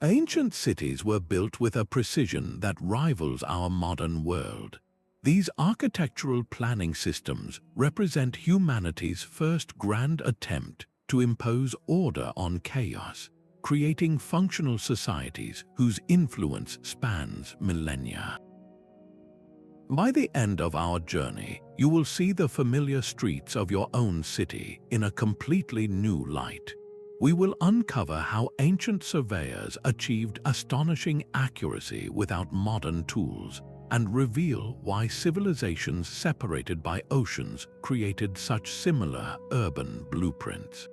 Ancient cities were built with a precision that rivals our modern world. These architectural planning systems represent humanity's first grand attempt to impose order on chaos, creating functional societies whose influence spans millennia. By the end of our journey, you will see the familiar streets of your own city in a completely new light. We will uncover how ancient surveyors achieved astonishing accuracy without modern tools, and reveal why civilizations separated by oceans created such similar urban blueprints.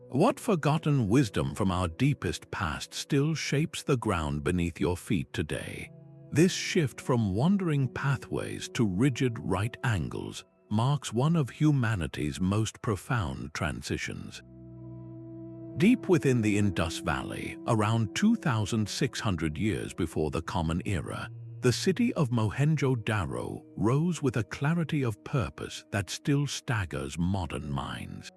What forgotten wisdom from our deepest past still shapes the ground beneath your feet today? This shift from wandering pathways to rigid right angles marks one of humanity's most profound transitions. Deep within the Indus Valley, around 2,600 years before the Common Era, the city of Mohenjo-daro rose with a clarity of purpose that still staggers modern minds.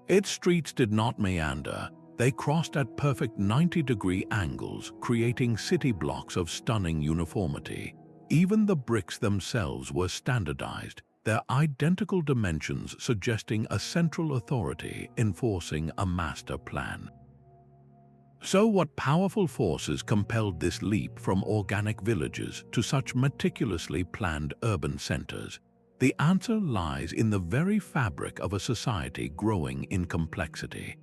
Its streets did not meander, they crossed at perfect 90-degree angles, creating city blocks of stunning uniformity. Even the bricks themselves were standardized, their identical dimensions suggesting a central authority enforcing a master plan. So what powerful forces compelled this leap from organic villages to such meticulously planned urban centers? The answer lies in the very fabric of a society growing in complexity.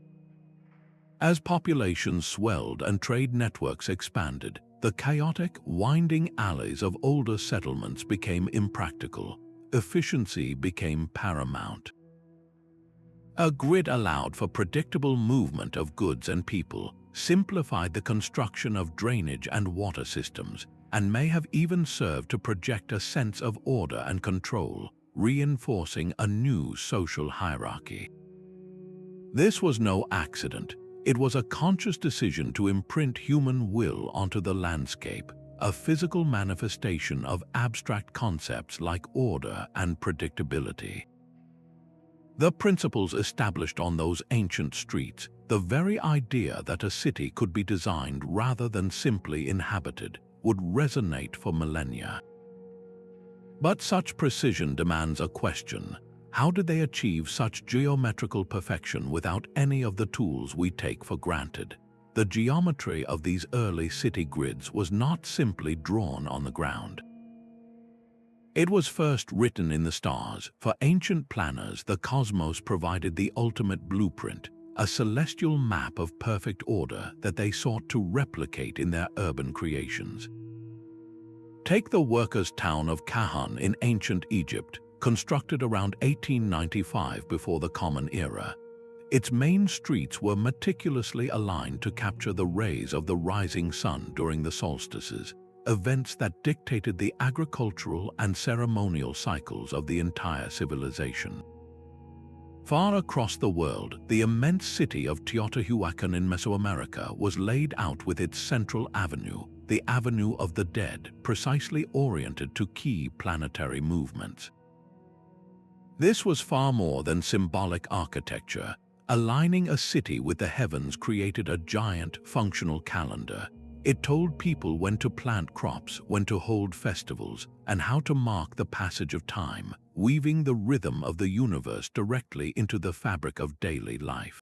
As populations swelled and trade networks expanded, the chaotic, winding alleys of older settlements became impractical. Efficiency became paramount. A grid allowed for predictable movement of goods and people, simplified the construction of drainage and water systems, and may have even served to project a sense of order and control, reinforcing a new social hierarchy. This was no accident. It was a conscious decision to imprint human will onto the landscape, a physical manifestation of abstract concepts like order and predictability. The principles established on those ancient streets, the very idea that a city could be designed rather than simply inhabited, would resonate for millennia. But such precision demands a question. How did they achieve such geometrical perfection without any of the tools we take for granted? The geometry of these early city grids was not simply drawn on the ground. It was first written in the stars. For ancient planners, the cosmos provided the ultimate blueprint, a celestial map of perfect order that they sought to replicate in their urban creations. Take the workers' town of Kahun in ancient Egypt, constructed around 1895 before the Common Era. Its main streets were meticulously aligned to capture the rays of the rising sun during the solstices, events that dictated the agricultural and ceremonial cycles of the entire civilization. Far across the world, the immense city of Teotihuacan in Mesoamerica was laid out with its central avenue, the Avenue of the Dead, precisely oriented to key planetary movements. This was far more than symbolic architecture. Aligning a city with the heavens created a giant, functional calendar. It told people when to plant crops, when to hold festivals, and how to mark the passage of time, weaving the rhythm of the universe directly into the fabric of daily life.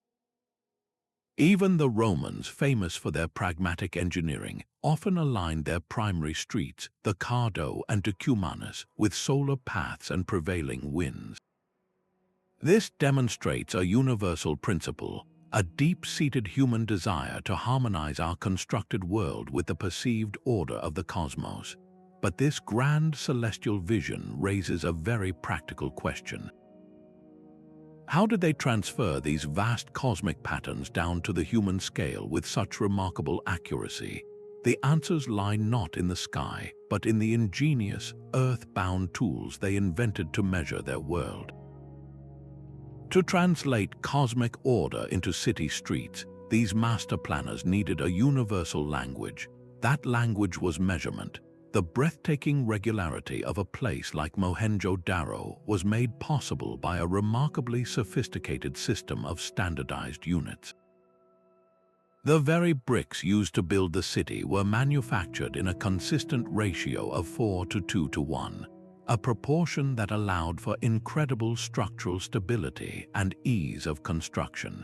Even the Romans, famous for their pragmatic engineering, often aligned their primary streets, the Cardo and Decumanus, with solar paths and prevailing winds. This demonstrates a universal principle, a deep-seated human desire to harmonize our constructed world with the perceived order of the cosmos. But this grand celestial vision raises a very practical question. How did they transfer these vast cosmic patterns down to the human scale with such remarkable accuracy? The answers lie not in the sky, but in the ingenious, earth-bound tools they invented to measure their world. To translate cosmic order into city streets, these master planners needed a universal language. That language was measurement. The breathtaking regularity of a place like Mohenjo-daro was made possible by a remarkably sophisticated system of standardized units. The very bricks used to build the city were manufactured in a consistent ratio of 4:2:1, a proportion that allowed for incredible structural stability and ease of construction.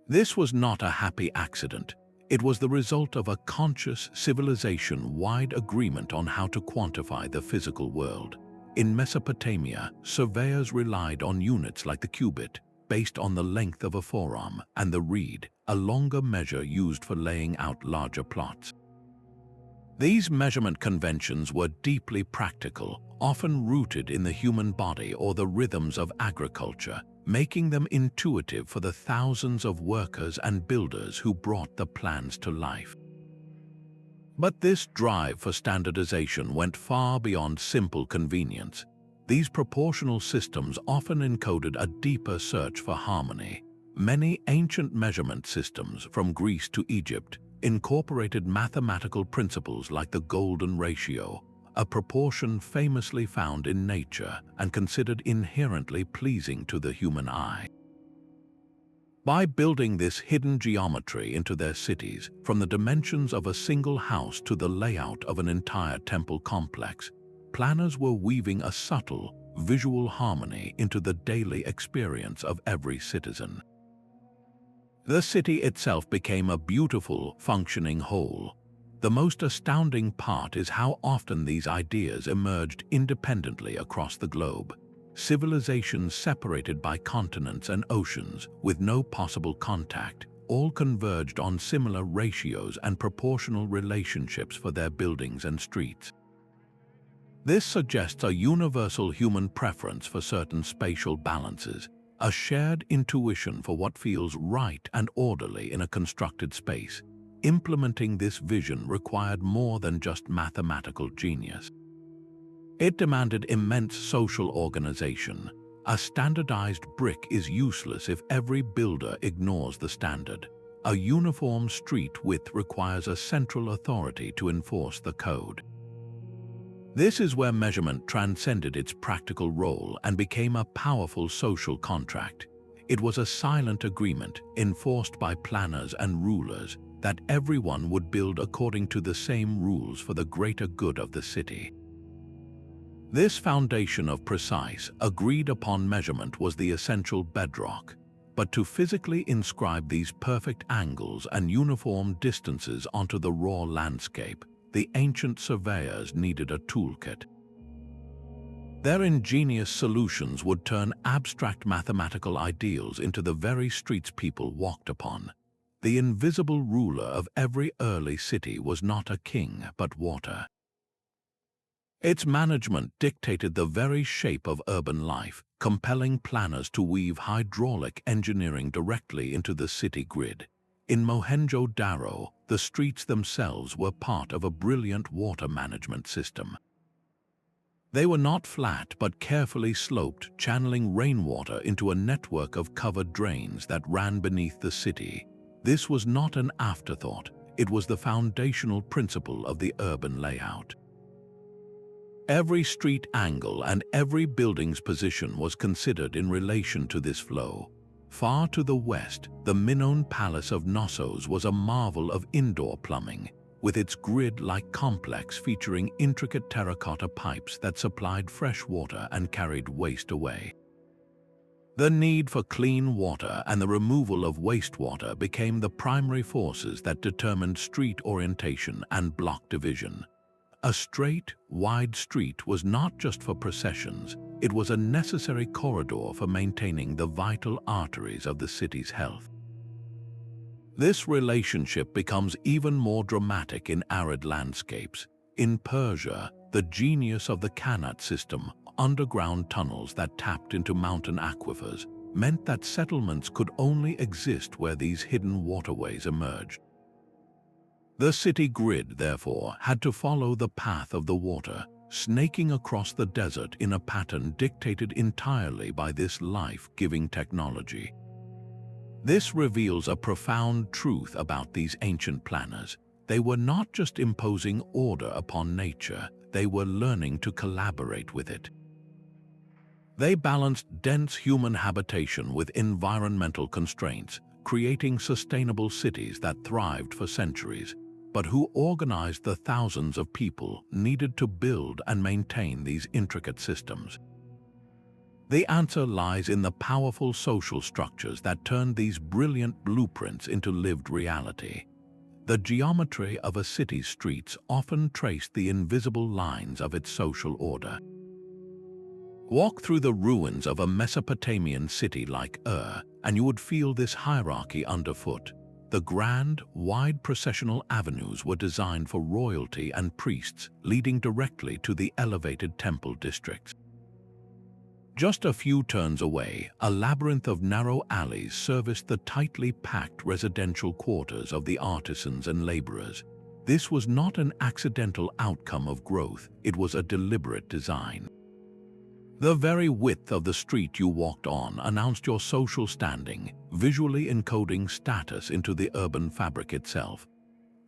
This was not a happy accident. It was the result of a conscious, civilization-wide agreement on how to quantify the physical world. In Mesopotamia, surveyors relied on units like the cubit, based on the length of a forearm, and the reed, a longer measure used for laying out larger plots. These measurement conventions were deeply practical, often rooted in the human body or the rhythms of agriculture, making them intuitive for the thousands of workers and builders who brought the plans to life. But this drive for standardization went far beyond simple convenience. These proportional systems often encoded a deeper search for harmony. Many ancient measurement systems, from Greece to Egypt, incorporated mathematical principles like the golden ratio, a proportion famously found in nature and considered inherently pleasing to the human eye. By building this hidden geometry into their cities, from the dimensions of a single house to the layout of an entire temple complex, planners were weaving a subtle, visual harmony into the daily experience of every citizen. The city itself became a beautiful, functioning whole. The most astounding part is how often these ideas emerged independently across the globe. Civilizations separated by continents and oceans, with no possible contact, all converged on similar ratios and proportional relationships for their buildings and streets. This suggests a universal human preference for certain spatial balances, a shared intuition for what feels right and orderly in a constructed space. Implementing this vision required more than just mathematical genius. It demanded immense social organization. A standardized brick is useless if every builder ignores the standard. A uniform street width requires a central authority to enforce the code. This is where measurement transcended its practical role and became a powerful social contract. It was a silent agreement, enforced by planners and rulers, that everyone would build according to the same rules for the greater good of the city. This foundation of precise, agreed-upon measurement was the essential bedrock. But to physically inscribe these perfect angles and uniform distances onto the raw landscape, the ancient surveyors needed a toolkit. Their ingenious solutions would turn abstract mathematical ideals into the very streets people walked upon. The invisible ruler of every early city was not a king, but water. Its management dictated the very shape of urban life, compelling planners to weave hydraulic engineering directly into the city grid. In Mohenjo-daro, the streets themselves were part of a brilliant water management system. They were not flat but carefully sloped, channeling rainwater into a network of covered drains that ran beneath the city. This was not an afterthought, it was the foundational principle of the urban layout. Every street angle and every building's position was considered in relation to this flow. Far to the west, the Minoan Palace of Knossos was a marvel of indoor plumbing, with its grid-like complex featuring intricate terracotta pipes that supplied fresh water and carried waste away. The need for clean water and the removal of wastewater became the primary forces that determined street orientation and block division. A straight, wide street was not just for processions, it was a necessary corridor for maintaining the vital arteries of the city's health. This relationship becomes even more dramatic in arid landscapes. In Persia, the genius of the Qanat system, underground tunnels that tapped into mountain aquifers, meant that settlements could only exist where these hidden waterways emerged. The city grid, therefore, had to follow the path of the water, snaking across the desert in a pattern dictated entirely by this life-giving technology. This reveals a profound truth about these ancient planners. They were not just imposing order upon nature, they were learning to collaborate with it. They balanced dense human habitation with environmental constraints, creating sustainable cities that thrived for centuries. But who organized the thousands of people needed to build and maintain these intricate systems? The answer lies in the powerful social structures that turned these brilliant blueprints into lived reality. The geometry of a city's streets often traced the invisible lines of its social order. Walk through the ruins of a Mesopotamian city like and you would feel this hierarchy underfoot. The grand, wide processional avenues were designed for royalty and priests, leading directly to the elevated temple districts. Just a few turns away, a labyrinth of narrow alleys serviced the tightly packed residential quarters of the artisans and laborers. This was not an accidental outcome of growth, it was a deliberate design. The very width of the street you walked on announced your social standing, visually encoding status into the urban fabric itself.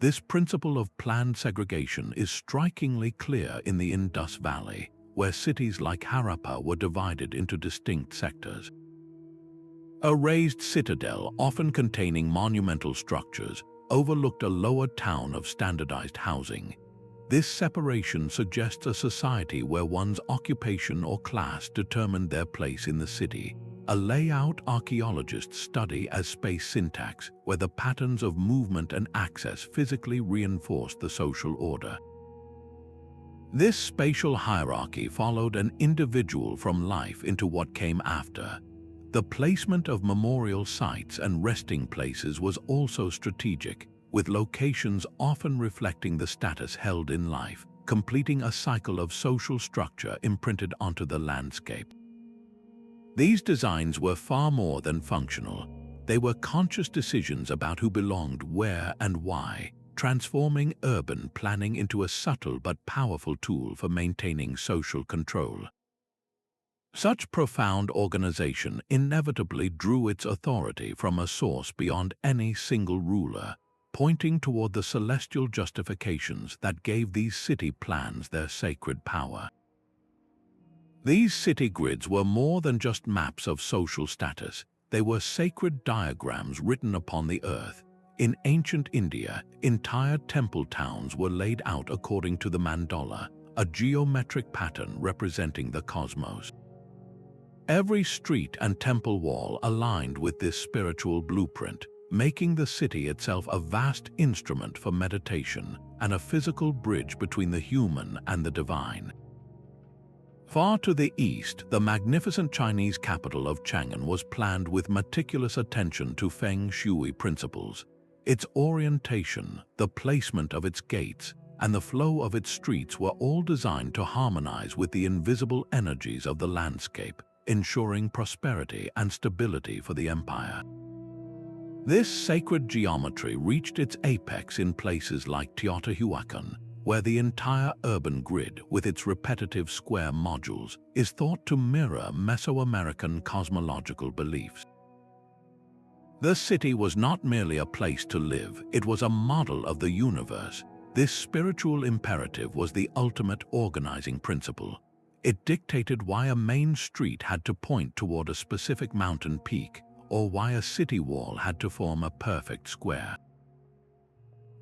This principle of planned segregation is strikingly clear in the Indus Valley, where cities like Harappa were divided into distinct sectors. A raised citadel, often containing monumental structures, overlooked a lower town of standardized housing. This separation suggests a society where one's occupation or class determined their place in the city, a layout archaeologists study as space syntax, where the patterns of movement and access physically reinforced the social order. This spatial hierarchy followed an individual from life into what came after. The placement of memorial sites and resting places was also strategic, with locations often reflecting the status held in life, completing a cycle of social structure imprinted onto the landscape. These designs were far more than functional. They were conscious decisions about who belonged where and why, transforming urban planning into a subtle but powerful tool for maintaining social control. Such profound organization inevitably drew its authority from a source beyond any single ruler, pointing toward the celestial justifications that gave these city plans their sacred power. These city grids were more than just maps of social status. They were sacred diagrams written upon the earth. In ancient India, entire temple towns were laid out according to the mandala, a geometric pattern representing the cosmos. Every street and temple wall aligned with this spiritual blueprint, making the city itself a vast instrument for meditation and a physical bridge between the human and the divine. Far to the east, the magnificent Chinese capital of Chang'an was planned with meticulous attention to feng shui principles. Its orientation, the placement of its gates, and the flow of its streets were all designed to harmonize with the invisible energies of the landscape, ensuring prosperity and stability for the empire. This sacred geometry reached its apex in places like Teotihuacan, where the entire urban grid, with its repetitive square modules, is thought to mirror Mesoamerican cosmological beliefs. The city was not merely a place to live, it was a model of the universe. This spiritual imperative was the ultimate organizing principle. It dictated why a main street had to point toward a specific mountain peak, or why a city wall had to form a perfect square.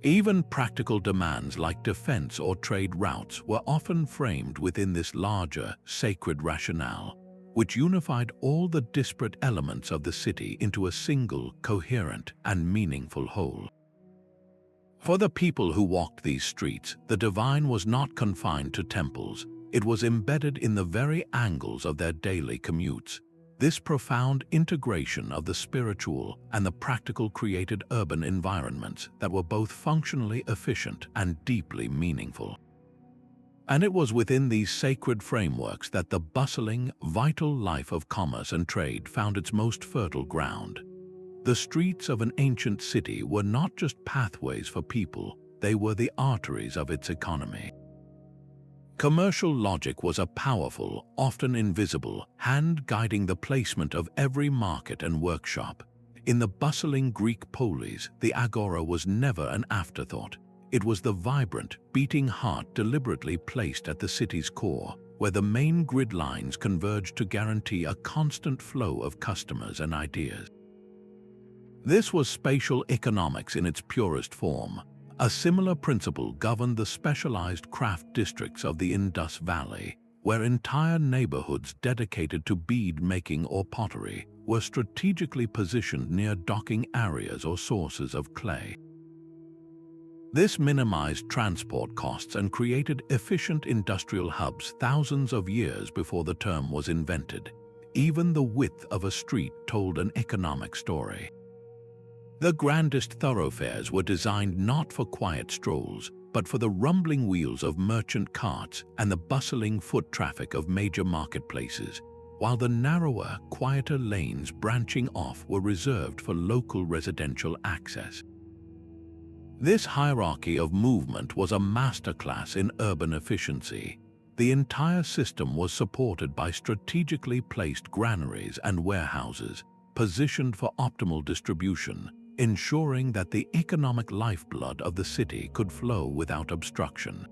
Even practical demands like defense or trade routes were often framed within this larger, sacred rationale, which unified all the disparate elements of the city into a single, coherent, and meaningful whole. For the people who walked these streets, the divine was not confined to temples. It was embedded in the very angles of their daily commutes. This profound integration of the spiritual and the practical created urban environments that were both functionally efficient and deeply meaningful. And it was within these sacred frameworks that the bustling, vital life of commerce and trade found its most fertile ground. The streets of an ancient city were not just pathways for people, they were the arteries of its economy. Commercial logic was a powerful, often invisible, hand guiding the placement of every market and workshop. In the bustling Greek polis, the agora was never an afterthought. It was the vibrant, beating heart deliberately placed at the city's core, where the main grid lines converged to guarantee a constant flow of customers and ideas. This was spatial economics in its purest form. A similar principle governed the specialized craft districts of the Indus Valley, where entire neighborhoods dedicated to bead making or pottery were strategically positioned near docking areas or sources of clay. This minimized transport costs and created efficient industrial hubs thousands of years before the term was invented. Even the width of a street told an economic story. The grandest thoroughfares were designed not for quiet strolls, but for the rumbling wheels of merchant carts and the bustling foot traffic of major marketplaces, while the narrower, quieter lanes branching off were reserved for local residential access. This hierarchy of movement was a masterclass in urban efficiency. The entire system was supported by strategically placed granaries and warehouses, positioned for optimal distribution, ensuring that the economic lifeblood of the city could flow without obstruction.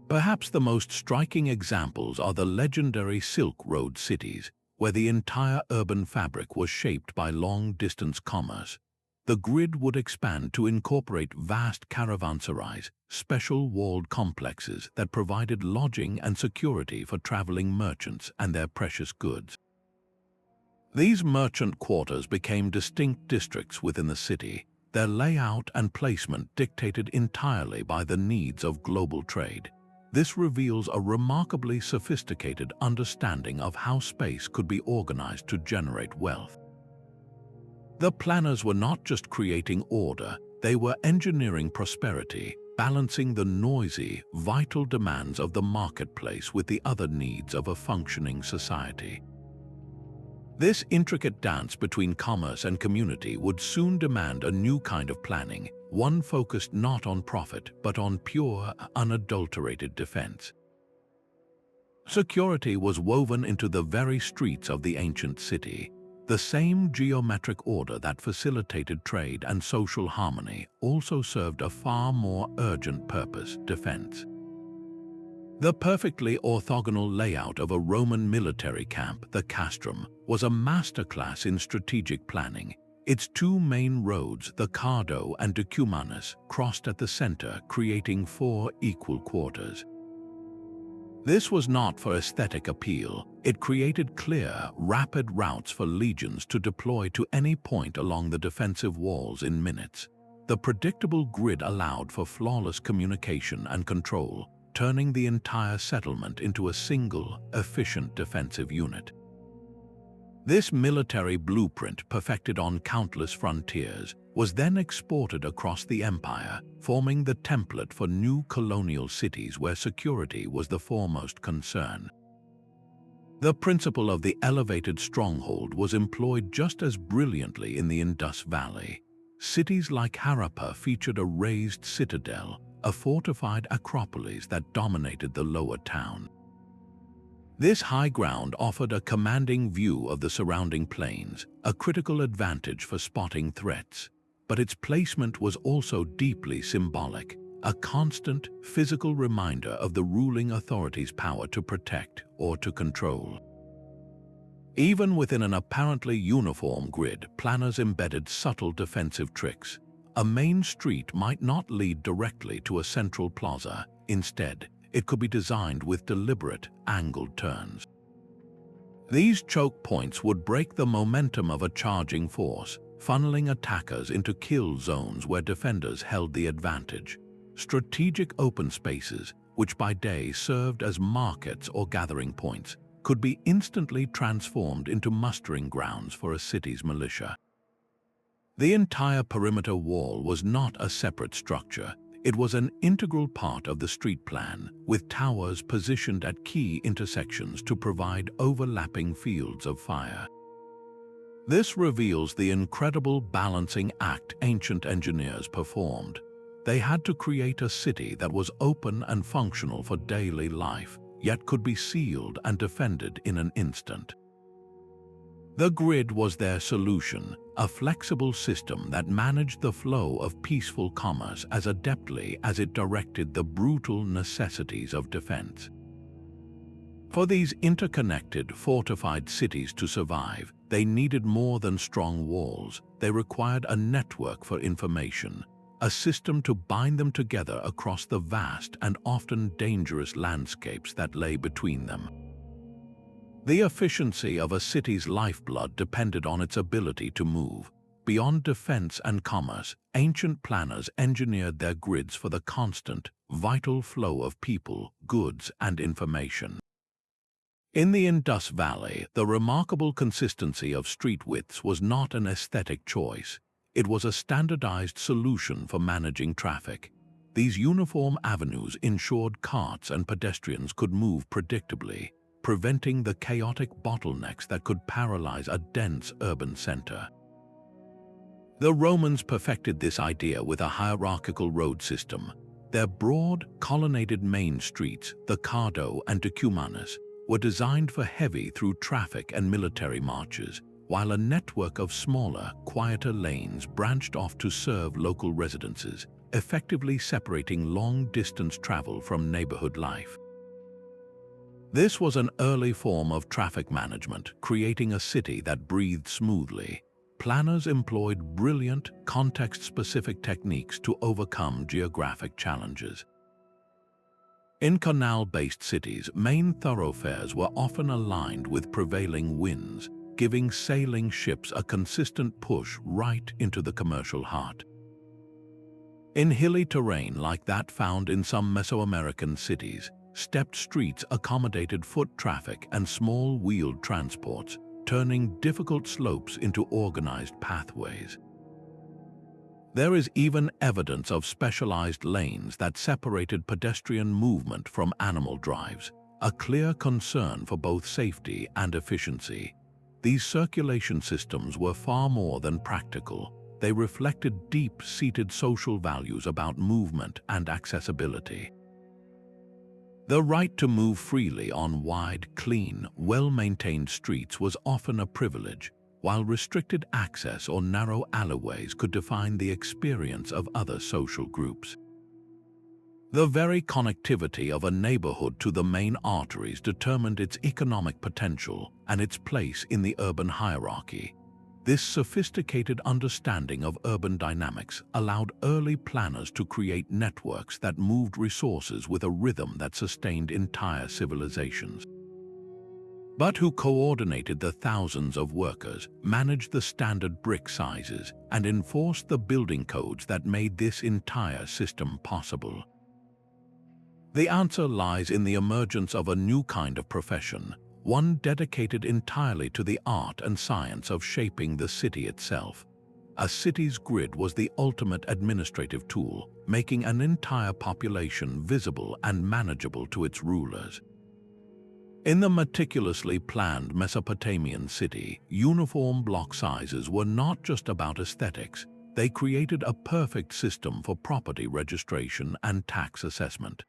Perhaps the most striking examples are the legendary Silk Road cities, where the entire urban fabric was shaped by long-distance commerce. The grid would expand to incorporate vast caravanserais, special walled complexes that provided lodging and security for traveling merchants and their precious goods. These merchant quarters became distinct districts within the city, their layout and placement dictated entirely by the needs of global trade. This reveals a remarkably sophisticated understanding of how space could be organized to generate wealth. The planners were not just creating order, they were engineering prosperity, balancing the noisy, vital demands of the marketplace with the other needs of a functioning society. This intricate dance between commerce and community would soon demand a new kind of planning, one focused not on profit but on pure, unadulterated defense. Security was woven into the very streets of the ancient city. The same geometric order that facilitated trade and social harmony also served a far more urgent purpose: defense. The perfectly orthogonal layout of a Roman military camp, the castrum, was a masterclass in strategic planning. Its two main roads, the Cardo and Decumanus, crossed at the center, creating 4 equal quarters. This was not for aesthetic appeal. It created clear, rapid routes for legions to deploy to any point along the defensive walls in minutes. The predictable grid allowed for flawless communication and control, turning the entire settlement into a single, efficient defensive unit. This military blueprint, perfected on countless frontiers, was then exported across the empire, forming the template for new colonial cities where security was the foremost concern. The principle of the elevated stronghold was employed just as brilliantly in the Indus Valley. Cities like Harappa featured a raised citadel, a fortified acropolis that dominated the lower town. This high ground offered a commanding view of the surrounding plains, a critical advantage for spotting threats. But its placement was also deeply symbolic, a constant, physical reminder of the ruling authority's power to protect or to control. Even within an apparently uniform grid, planners embedded subtle defensive tricks. A main street might not lead directly to a central plaza. Instead, it could be designed with deliberate, angled turns. These choke points would break the momentum of a charging force, funneling attackers into kill zones where defenders held the advantage. Strategic open spaces, which by day served as markets or gathering points, could be instantly transformed into mustering grounds for a city's militia. The entire perimeter wall was not a separate structure. It was an integral part of the street plan, with towers positioned at key intersections to provide overlapping fields of fire. This reveals the incredible balancing act ancient engineers performed. They had to create a city that was open and functional for daily life, yet could be sealed and defended in an instant. The grid was their solution, a flexible system that managed the flow of peaceful commerce as adeptly as it directed the brutal necessities of defense. For these interconnected, fortified cities to survive, they needed more than strong walls. they required a network for information, a system to bind them together across the vast and often dangerous landscapes that lay between them. The efficiency of a city's lifeblood depended on its ability to move. Beyond defense and commerce, ancient planners engineered their grids for the constant, vital flow of people, goods, and information. In the Indus Valley, the remarkable consistency of street widths was not an aesthetic choice. It was a standardized solution for managing traffic. These uniform avenues ensured carts and pedestrians could move predictably, preventing the chaotic bottlenecks that could paralyze a dense urban center. The Romans perfected this idea with a hierarchical road system. Their broad, colonnaded main streets, the Cardo and Decumanus, were designed for heavy-through traffic and military marches, while a network of smaller, quieter lanes branched off to serve local residences, effectively separating long-distance travel from neighborhood life. This was an early form of traffic management, creating a city that breathed smoothly. Planners employed brilliant, context-specific techniques to overcome geographic challenges. In canal-based cities, main thoroughfares were often aligned with prevailing winds, giving sailing ships a consistent push right into the commercial heart. In hilly terrain like that found in some Mesoamerican cities, stepped streets accommodated foot traffic and small-wheeled transports, turning difficult slopes into organized pathways. There is even evidence of specialized lanes that separated pedestrian movement from animal drives, a clear concern for both safety and efficiency. These circulation systems were far more than practical. They reflected deep-seated social values about movement and accessibility. The right to move freely on wide, clean, well-maintained streets was often a privilege, while restricted access or narrow alleyways could define the experience of other social groups. The very connectivity of a neighborhood to the main arteries determined its economic potential and its place in the urban hierarchy. This sophisticated understanding of urban dynamics allowed early planners to create networks that moved resources with a rhythm that sustained entire civilizations. But who coordinated the thousands of workers, managed the standard brick sizes, and enforced the building codes that made this entire system possible? The answer lies in the emergence of a new kind of profession, one dedicated entirely to the art and science of shaping the city itself. A city's grid was the ultimate administrative tool, making an entire population visible and manageable to its rulers. In the meticulously planned Mesopotamian city, uniform block sizes were not just about aesthetics. They created a perfect system for property registration and tax assessment.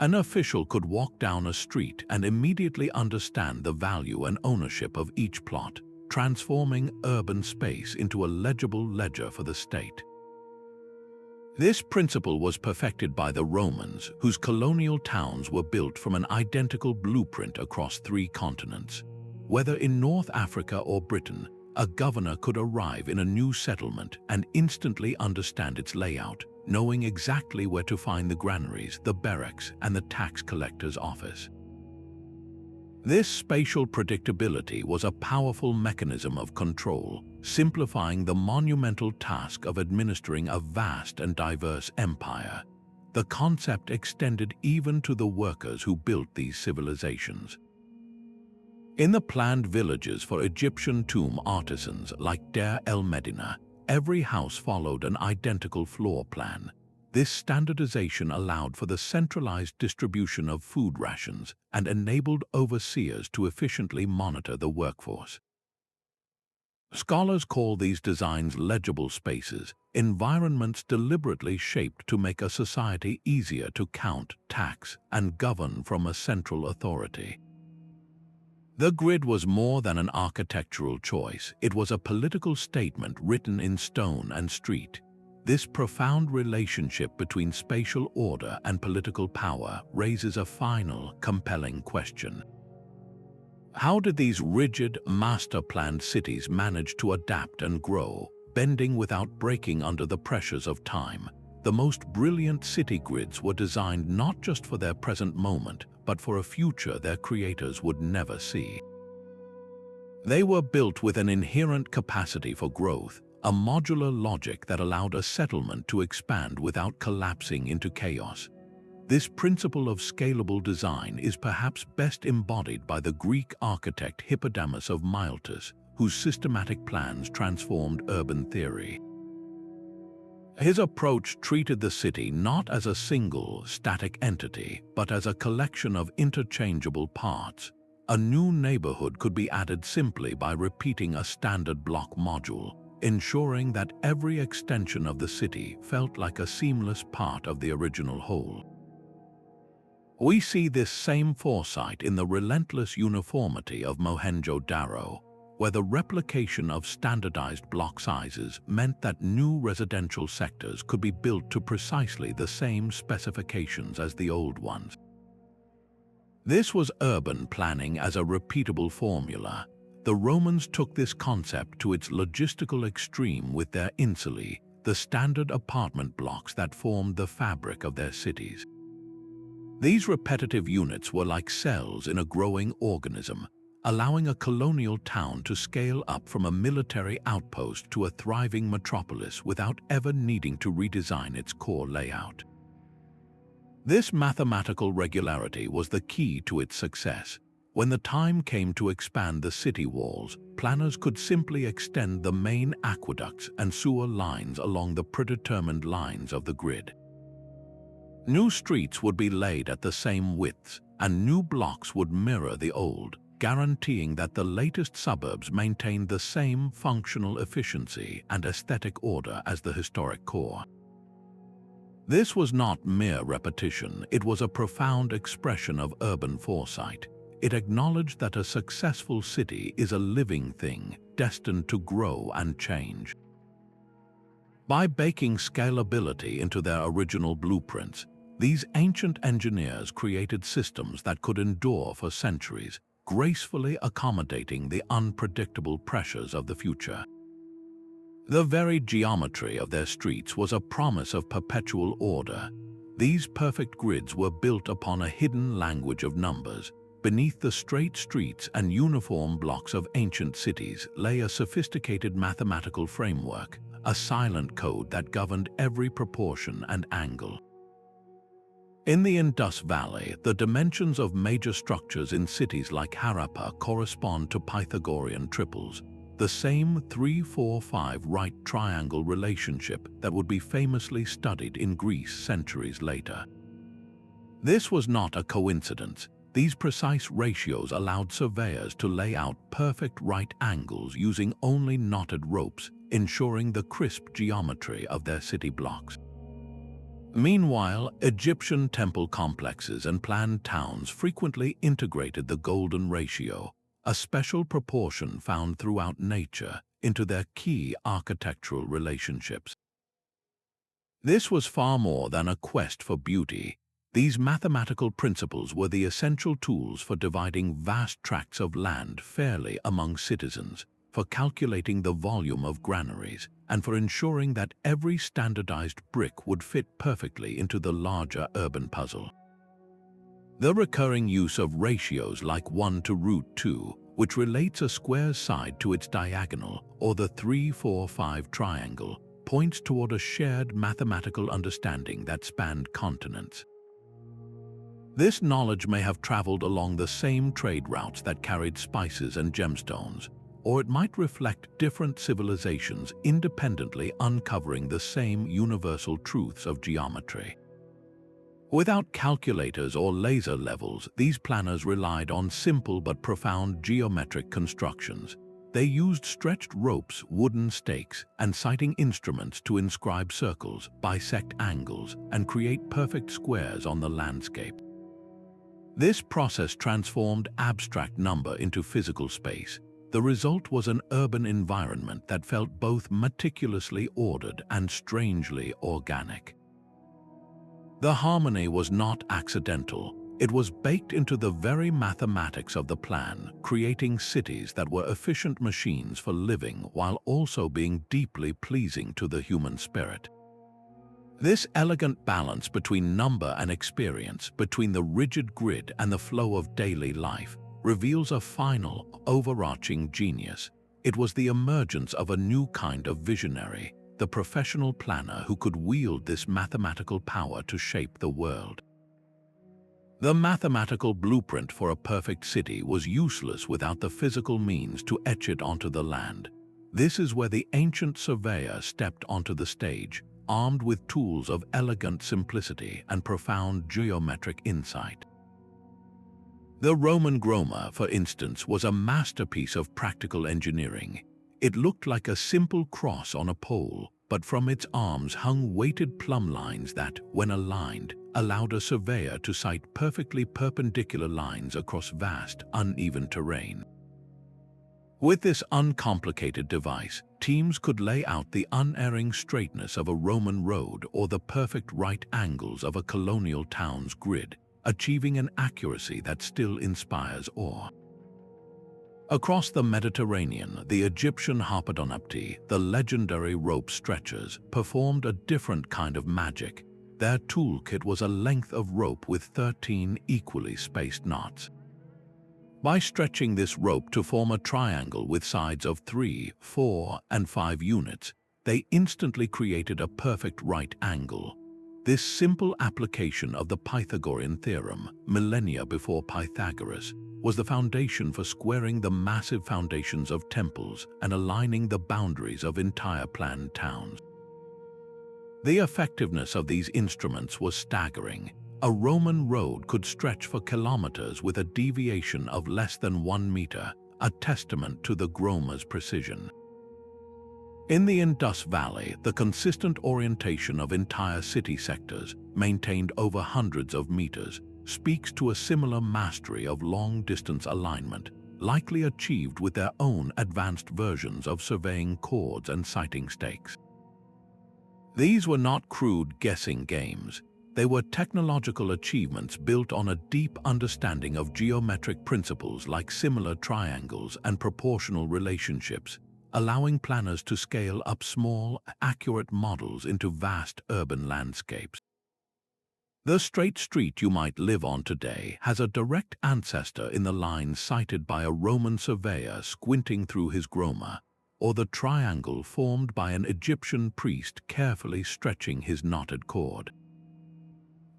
An official could walk down a street and immediately understand the value and ownership of each plot, transforming urban space into a legible ledger for the state. This principle was perfected by the Romans, whose colonial towns were built from an identical blueprint across 3 continents. Whether in North Africa or Britain, a governor could arrive in a new settlement and instantly understand its layout, knowing exactly where to find the granaries, the barracks, and the tax collector's office. This spatial predictability was a powerful mechanism of control, simplifying the monumental task of administering a vast and diverse empire. The concept extended even to the workers who built these civilizations. In the planned villages for Egyptian tomb artisans like Deir el-Medina, every house followed an identical floor plan. This standardization allowed for the centralized distribution of food rations and enabled overseers to efficiently monitor the workforce. Scholars call these designs legible spaces, environments deliberately shaped to make a society easier to count, tax, and govern from a central authority. The grid was more than an architectural choice. It was a political statement written in stone and street. This profound relationship between spatial order and political power raises a final, compelling question. How did these rigid, master-planned cities manage to adapt and grow, bending without breaking under the pressures of time? The most brilliant city grids were designed not just for their present moment, but for a future their creators would never see. They were built with an inherent capacity for growth, a modular logic that allowed a settlement to expand without collapsing into chaos. This principle of scalable design is perhaps best embodied by the Greek architect Hippodamus of Miletus, whose systematic plans transformed urban theory. His approach treated the city not as a single, static entity, but as a collection of interchangeable parts. A new neighborhood could be added simply by repeating a standard block module, ensuring that every extension of the city felt like a seamless part of the original whole. We see this same foresight in the relentless uniformity of Mohenjo-daro, where the replication of standardized block sizes meant that new residential sectors could be built to precisely the same specifications as the old ones. This was urban planning as a repeatable formula. The Romans took this concept to its logistical extreme with their insulae, the standard apartment blocks that formed the fabric of their cities. These repetitive units were like cells in a growing organism, allowing a colonial town to scale up from a military outpost to a thriving metropolis without ever needing to redesign its core layout. This mathematical regularity was the key to its success. When the time came to expand the city walls, planners could simply extend the main aqueducts and sewer lines along the predetermined lines of the grid. New streets would be laid at the same widths, and new blocks would mirror the old, guaranteeing that the latest suburbs maintained the same functional efficiency and aesthetic order as the historic core. This was not mere repetition, it was a profound expression of urban foresight. It acknowledged that a successful city is a living thing, destined to grow and change. By baking scalability into their original blueprints, these ancient engineers created systems that could endure for centuries, gracefully accommodating the unpredictable pressures of the future. The very geometry of their streets was a promise of perpetual order. These perfect grids were built upon a hidden language of numbers. Beneath the straight streets and uniform blocks of ancient cities lay a sophisticated mathematical framework, a silent code that governed every proportion and angle. In the Indus Valley, the dimensions of major structures in cities like Harappa correspond to Pythagorean triples, the same 3-4-5 right triangle relationship that would be famously studied in Greece centuries later. This was not a coincidence. These precise ratios allowed surveyors to lay out perfect right angles using only knotted ropes, ensuring the crisp geometry of their city blocks. Meanwhile, Egyptian temple complexes and planned towns frequently integrated the golden ratio, a special proportion found throughout nature, into their key architectural relationships. This was far more than a quest for beauty. These mathematical principles were the essential tools for dividing vast tracts of land fairly among citizens, for calculating the volume of granaries, and for ensuring that every standardized brick would fit perfectly into the larger urban puzzle. The recurring use of ratios like 1 to root 2, which relates a square's side to its diagonal, or the 3-4-5 triangle, points toward a shared mathematical understanding that spanned continents. This knowledge may have traveled along the same trade routes that carried spices and gemstones, or it might reflect different civilizations independently uncovering the same universal truths of geometry. Without calculators or laser levels, these planners relied on simple but profound geometric constructions. They used stretched ropes, wooden stakes, and sighting instruments to inscribe circles, bisect angles, and create perfect squares on the landscape. This process transformed abstract number into physical space. The result was an urban environment that felt both meticulously ordered and strangely organic. The harmony was not accidental. It was baked into the very mathematics of the plan, creating cities that were efficient machines for living while also being deeply pleasing to the human spirit. This elegant balance between number and experience, between the rigid grid and the flow of daily life, reveals a final, overarching genius. It was the emergence of a new kind of visionary, the professional planner who could wield this mathematical power to shape the world. The mathematical blueprint for a perfect city was useless without the physical means to etch it onto the land. This is where the ancient surveyor stepped onto the stage, armed with tools of elegant simplicity and profound geometric insight. The Roman groma, for instance, was a masterpiece of practical engineering. It looked like a simple cross on a pole, but from its arms hung weighted plumb lines that, when aligned, allowed a surveyor to sight perfectly perpendicular lines across vast, uneven terrain. With this uncomplicated device, teams could lay out the unerring straightness of a Roman road or the perfect right angles of a colonial town's grid, achieving an accuracy that still inspires awe. Across the Mediterranean, the Egyptian harpedonapti, the legendary rope stretchers, performed a different kind of magic. Their toolkit was a length of rope with 13 equally spaced knots. By stretching this rope to form a triangle with sides of 3, 4, and 5 units, they instantly created a perfect right angle. This simple application of the Pythagorean theorem, millennia before Pythagoras, was the foundation for squaring the massive foundations of temples and aligning the boundaries of entire planned towns. The effectiveness of these instruments was staggering. A Roman road could stretch for kilometers with a deviation of less than 1 meter, a testament to the groma's precision. In the Indus Valley, the consistent orientation of entire city sectors, maintained over hundreds of meters, speaks to a similar mastery of long-distance alignment, likely achieved with their own advanced versions of surveying chords and sighting stakes. These were not crude guessing games. They were technological achievements built on a deep understanding of geometric principles like similar triangles and proportional relationships, allowing planners to scale up small, accurate models into vast urban landscapes. The straight street you might live on today has a direct ancestor in the lines sighted by a Roman surveyor squinting through his groma, or the triangle formed by an Egyptian priest carefully stretching his knotted cord.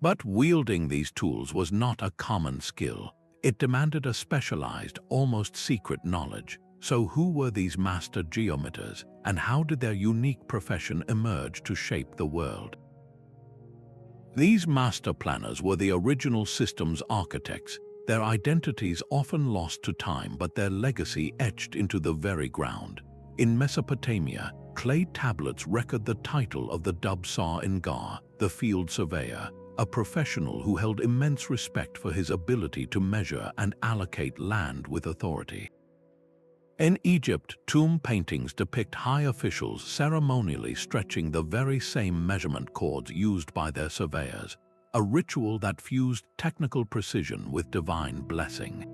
But wielding these tools was not a common skill. It demanded a specialized, almost secret knowledge. So who were these master geometers, and how did their unique profession emerge to shape the world? These master planners were the original systems architects, their identities often lost to time but their legacy etched into the very ground. In Mesopotamia, clay tablets record the title of the Dub-Sar-Ingar, the field surveyor, a professional who held immense respect for his ability to measure and allocate land with authority. In Egypt, tomb paintings depict high officials ceremonially stretching the very same measurement cords used by their surveyors, a ritual that fused technical precision with divine blessing.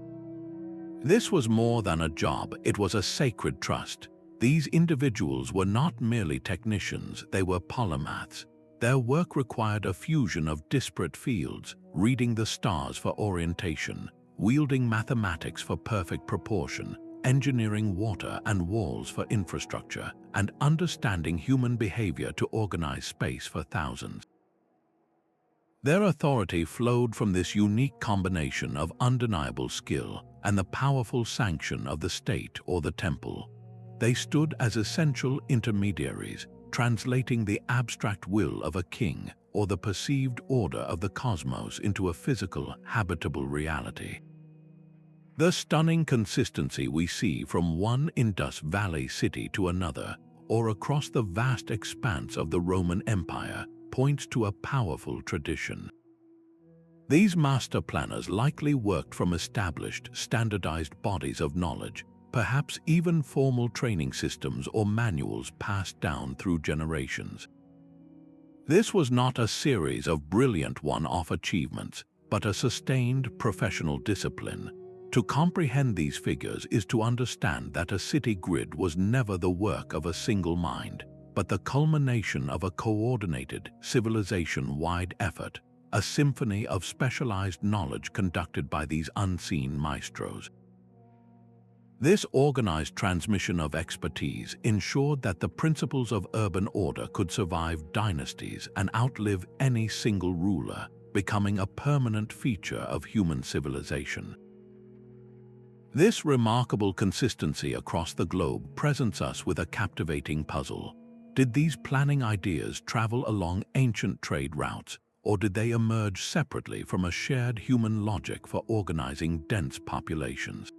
This was more than a job, it was a sacred trust. These individuals were not merely technicians, they were polymaths. Their work required a fusion of disparate fields, reading the stars for orientation, wielding mathematics for perfect proportion, engineering water and walls for infrastructure, and understanding human behavior to organize space for thousands. Their authority flowed from this unique combination of undeniable skill and the powerful sanction of the state or the temple. They stood as essential intermediaries, translating the abstract will of a king or the perceived order of the cosmos into a physical, habitable reality. The stunning consistency we see from one Indus Valley city to another, or across the vast expanse of the Roman Empire, points to a powerful tradition. These master planners likely worked from established, standardized bodies of knowledge, perhaps even formal training systems or manuals passed down through generations. This was not a series of brilliant one-off achievements, but a sustained professional discipline. To comprehend these figures is to understand that a city grid was never the work of a single mind, but the culmination of a coordinated, civilization-wide effort, a symphony of specialized knowledge conducted by these unseen maestros. This organized transmission of expertise ensured that the principles of urban order could survive dynasties and outlive any single ruler, becoming a permanent feature of human civilization. This remarkable consistency across the globe presents us with a captivating puzzle. Did these planning ideas travel along ancient trade routes, or did they emerge separately from a shared human logic for organizing dense populations?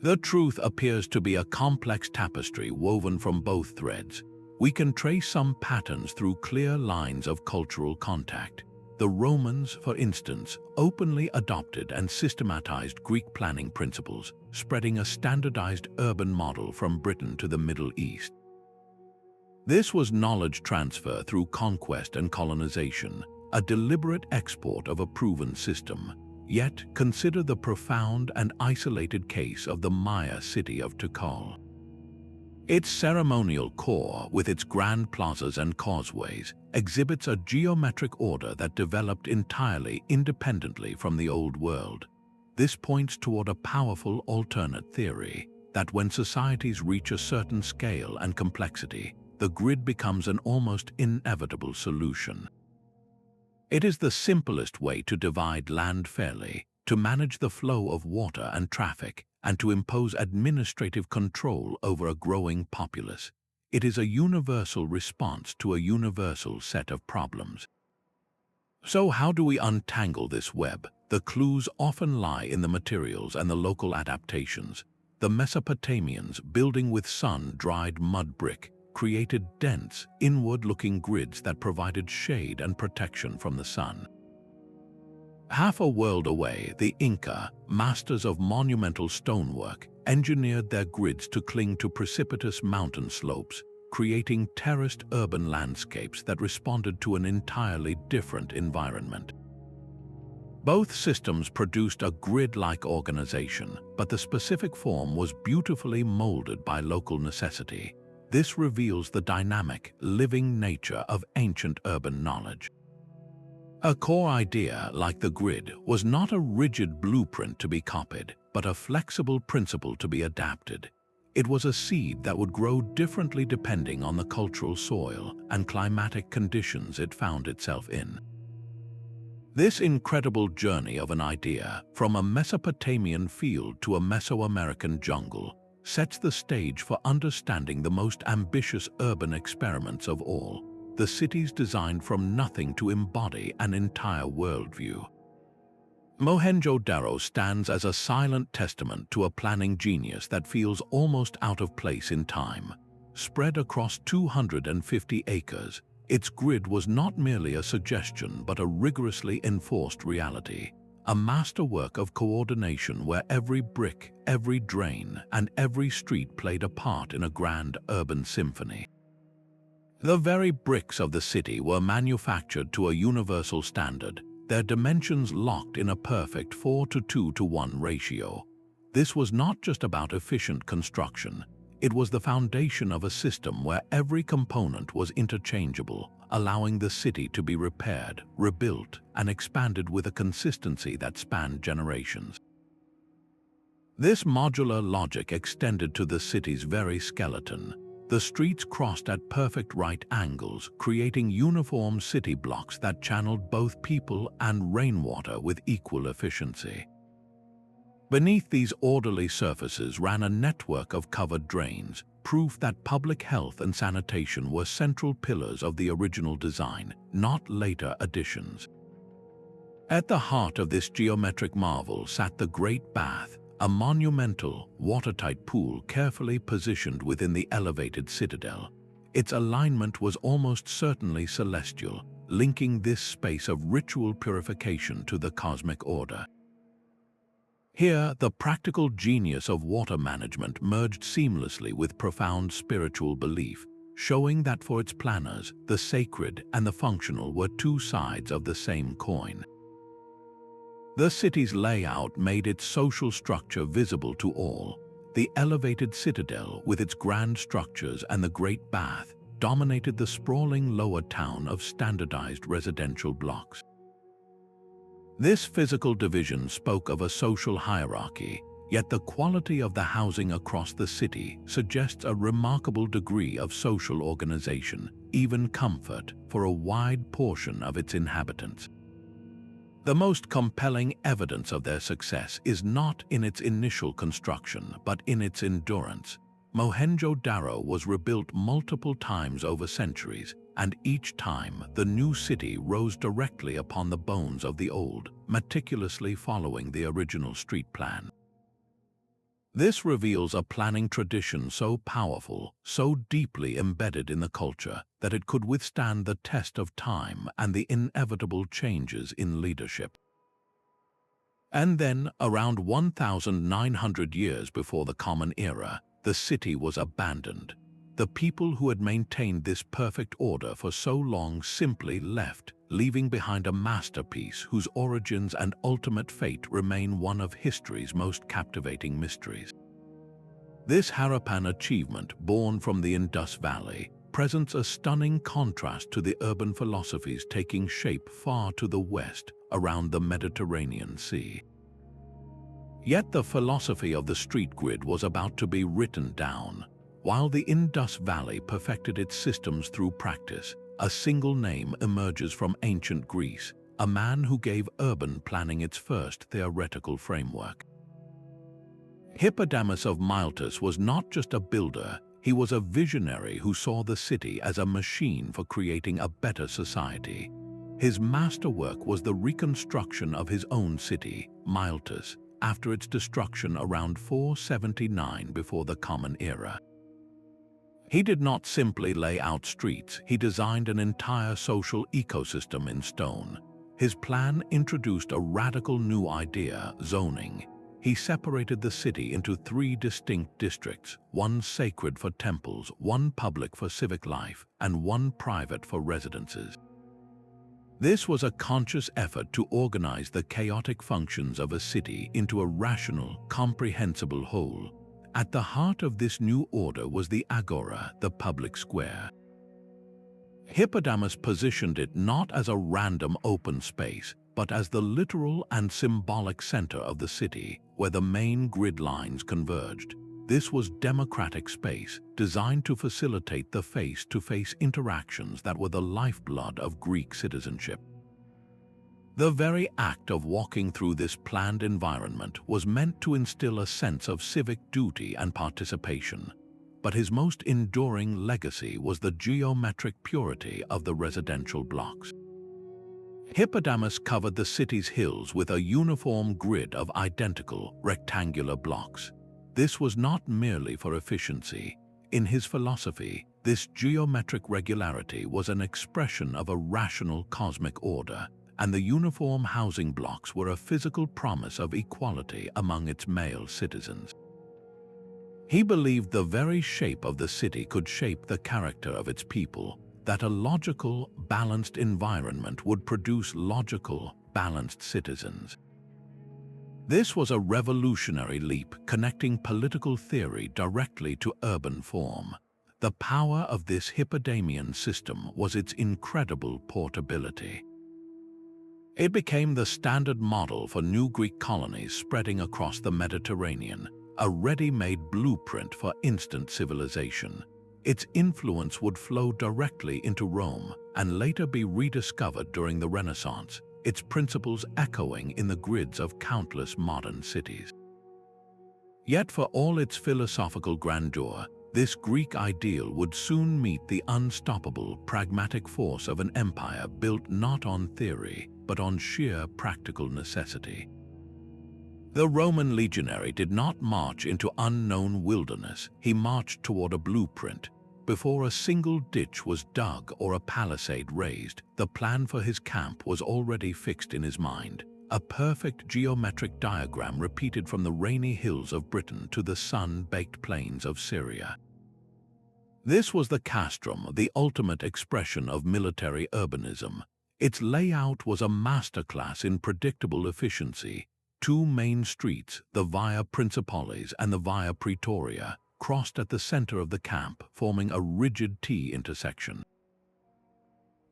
The truth appears to be a complex tapestry woven from both threads. We can trace some patterns through clear lines of cultural contact. The Romans, for instance, openly adopted and systematized Greek planning principles, spreading a standardized urban model from Britain to the Middle East. This was knowledge transfer through conquest and colonization, a deliberate export of a proven system. Yet, consider the profound and isolated case of the Maya city of Tikal. Its ceremonial core, with its grand plazas and causeways, exhibits a geometric order that developed entirely independently from the Old World. This points toward a powerful alternate theory, that when societies reach a certain scale and complexity, the grid becomes an almost inevitable solution. It is the simplest way to divide land fairly, to manage the flow of water and traffic, and to impose administrative control over a growing populace. It is a universal response to a universal set of problems. So how do we untangle this web? The clues often lie in the materials and the local adaptations. The Mesopotamians, building with sun-dried mud brick, created dense, inward-looking grids that provided shade and protection from the sun. Half a world away, the Inca, masters of monumental stonework, engineered their grids to cling to precipitous mountain slopes, creating terraced urban landscapes that responded to an entirely different environment. Both systems produced a grid-like organization, but the specific form was beautifully molded by local necessity. This reveals the dynamic, living nature of ancient urban knowledge. A core idea, like the grid, was not a rigid blueprint to be copied, but a flexible principle to be adapted. It was a seed that would grow differently depending on the cultural soil and climatic conditions it found itself in. This incredible journey of an idea, from a Mesopotamian field to a Mesoamerican jungle, sets the stage for understanding the most ambitious urban experiments of all, the cities designed from nothing to embody an entire worldview. Mohenjo-daro stands as a silent testament to a planning genius that feels almost out of place in time. Spread across 250 acres, its grid was not merely a suggestion but a rigorously enforced reality. A masterwork of coordination where every brick, every drain, and every street played a part in a grand urban symphony. The very bricks of the city were manufactured to a universal standard, their dimensions locked in a perfect 4:2:1 ratio. This was not just about efficient construction. It was the foundation of a system where every component was interchangeable, allowing the city to be repaired, rebuilt, and expanded with a consistency that spanned generations. This modular logic extended to the city's very skeleton. The streets crossed at perfect right angles, creating uniform city blocks that channeled both people and rainwater with equal efficiency. Beneath these orderly surfaces ran a network of covered drains, proof that public health and sanitation were central pillars of the original design, not later additions. At the heart of this geometric marvel sat the Great Bath, a monumental, watertight pool carefully positioned within the elevated citadel. Its alignment was almost certainly celestial, linking this space of ritual purification to the cosmic order. Here, the practical genius of water management merged seamlessly with profound spiritual belief, showing that for its planners, the sacred and the functional were two sides of the same coin. The city's layout made its social structure visible to all. The elevated citadel, with its grand structures and the Great Bath, dominated the sprawling lower town of standardized residential blocks. This physical division spoke of a social hierarchy, yet the quality of the housing across the city suggests a remarkable degree of social organization, even comfort, for a wide portion of its inhabitants. The most compelling evidence of their success is not in its initial construction, but in its endurance. Mohenjo-daro was rebuilt multiple times over centuries, and each time the new city rose directly upon the bones of the old, meticulously following the original street plan. This reveals a planning tradition so powerful, so deeply embedded in the culture, that it could withstand the test of time and the inevitable changes in leadership. And then, around 1,900 years before the Common Era, the city was abandoned. The people who had maintained this perfect order for so long simply left, leaving behind a masterpiece whose origins and ultimate fate remain one of history's most captivating mysteries. This Harappan achievement, born from the Indus Valley, presents a stunning contrast to the urban philosophies taking shape far to the west, around the Mediterranean Sea. Yet the philosophy of the street grid was about to be written down. While the Indus Valley perfected its systems through practice, a single name emerges from ancient Greece, a man who gave urban planning its first theoretical framework. Hippodamus of Miletus was not just a builder, he was a visionary who saw the city as a machine for creating a better society. His masterwork was the reconstruction of his own city, Miletus, after its destruction around 479 before the Common Era. He did not simply lay out streets, he designed an entire social ecosystem in stone. His plan introduced a radical new idea, zoning. He separated the city into 3 distinct districts, one sacred for temples, one public for civic life, and one private for residences. This was a conscious effort to organize the chaotic functions of a city into a rational, comprehensible whole. At the heart of this new order was the agora, the public square. Hippodamus positioned it not as a random open space, but as the literal and symbolic center of the city, where the main grid lines converged. This was democratic space, designed to facilitate the face-to-face interactions that were the lifeblood of Greek citizenship. The very act of walking through this planned environment was meant to instill a sense of civic duty and participation. But his most enduring legacy was the geometric purity of the residential blocks. Hippodamus covered the city's hills with a uniform grid of identical, rectangular blocks. This was not merely for efficiency. In his philosophy, this geometric regularity was an expression of a rational cosmic order, and the uniform housing blocks were a physical promise of equality among its male citizens. He believed the very shape of the city could shape the character of its people, that a logical, balanced environment would produce logical, balanced citizens. This was a revolutionary leap, connecting political theory directly to urban form. The power of this Hippodamian system was its incredible portability. It became the standard model for new Greek colonies spreading across the Mediterranean, a ready-made blueprint for instant civilization. Its influence would flow directly into Rome and later be rediscovered during the Renaissance, its principles echoing in the grids of countless modern cities. Yet for all its philosophical grandeur, this Greek ideal would soon meet the unstoppable, pragmatic force of an empire built not on theory, but on sheer practical necessity. The Roman legionary did not march into unknown wilderness, he marched toward a blueprint. Before a single ditch was dug or a palisade raised, the plan for his camp was already fixed in his mind, a perfect geometric diagram repeated from the rainy hills of Britain to the sun-baked plains of Syria. This was the castrum, the ultimate expression of military urbanism. Its layout was a masterclass in predictable efficiency. Two main streets, the Via Principales and the Via Praetoria, crossed at the center of the camp, forming a rigid T intersection.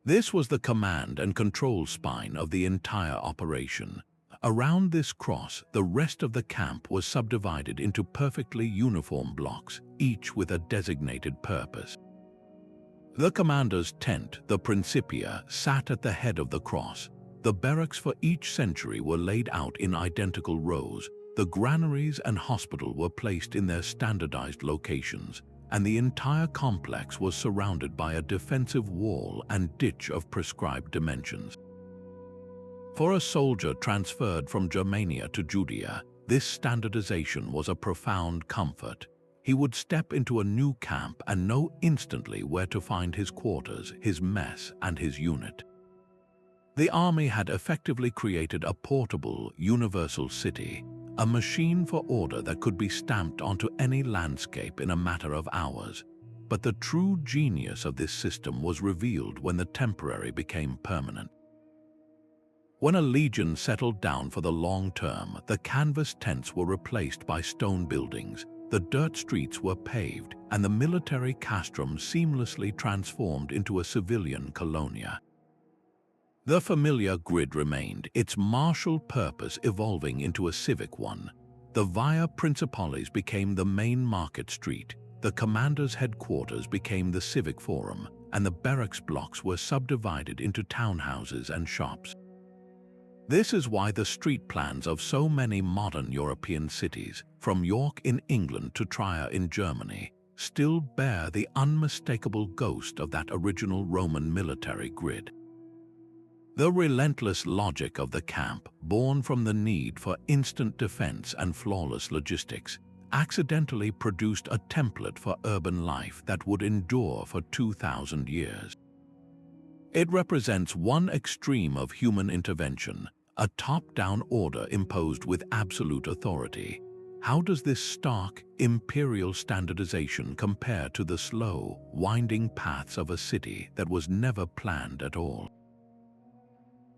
This was the command and control spine of the entire operation. Around this cross, the rest of the camp was subdivided into perfectly uniform blocks, each with a designated purpose. The commander's tent, the Principia, sat at the head of the cross. The barracks for each century were laid out in identical rows. The granaries and hospital were placed in their standardized locations, and the entire complex was surrounded by a defensive wall and ditch of prescribed dimensions. For a soldier transferred from Germania to Judea, this standardization was a profound comfort. He would step into a new camp and know instantly where to find his quarters, his mess, and his unit. The army had effectively created a portable, universal city, a machine for order that could be stamped onto any landscape in a matter of hours. But the true genius of this system was revealed when the temporary became permanent. When a legion settled down for the long term, the canvas tents were replaced by stone buildings, the dirt streets were paved, and the military castrum seamlessly transformed into a civilian colonia. The familiar grid remained, its martial purpose evolving into a civic one. The Via Principales became the main market street, the commander's headquarters became the civic forum, and the barracks blocks were subdivided into townhouses and shops. This is why the street plans of so many modern European cities, from York in England to Trier in Germany, still bear the unmistakable ghost of that original Roman military grid. The relentless logic of the camp, born from the need for instant defense and flawless logistics, accidentally produced a template for urban life that would endure for 2,000 years. It represents one extreme of human intervention, a top-down order imposed with absolute authority. How does this stark, imperial standardization compare to the slow, winding paths of a city that was never planned at all?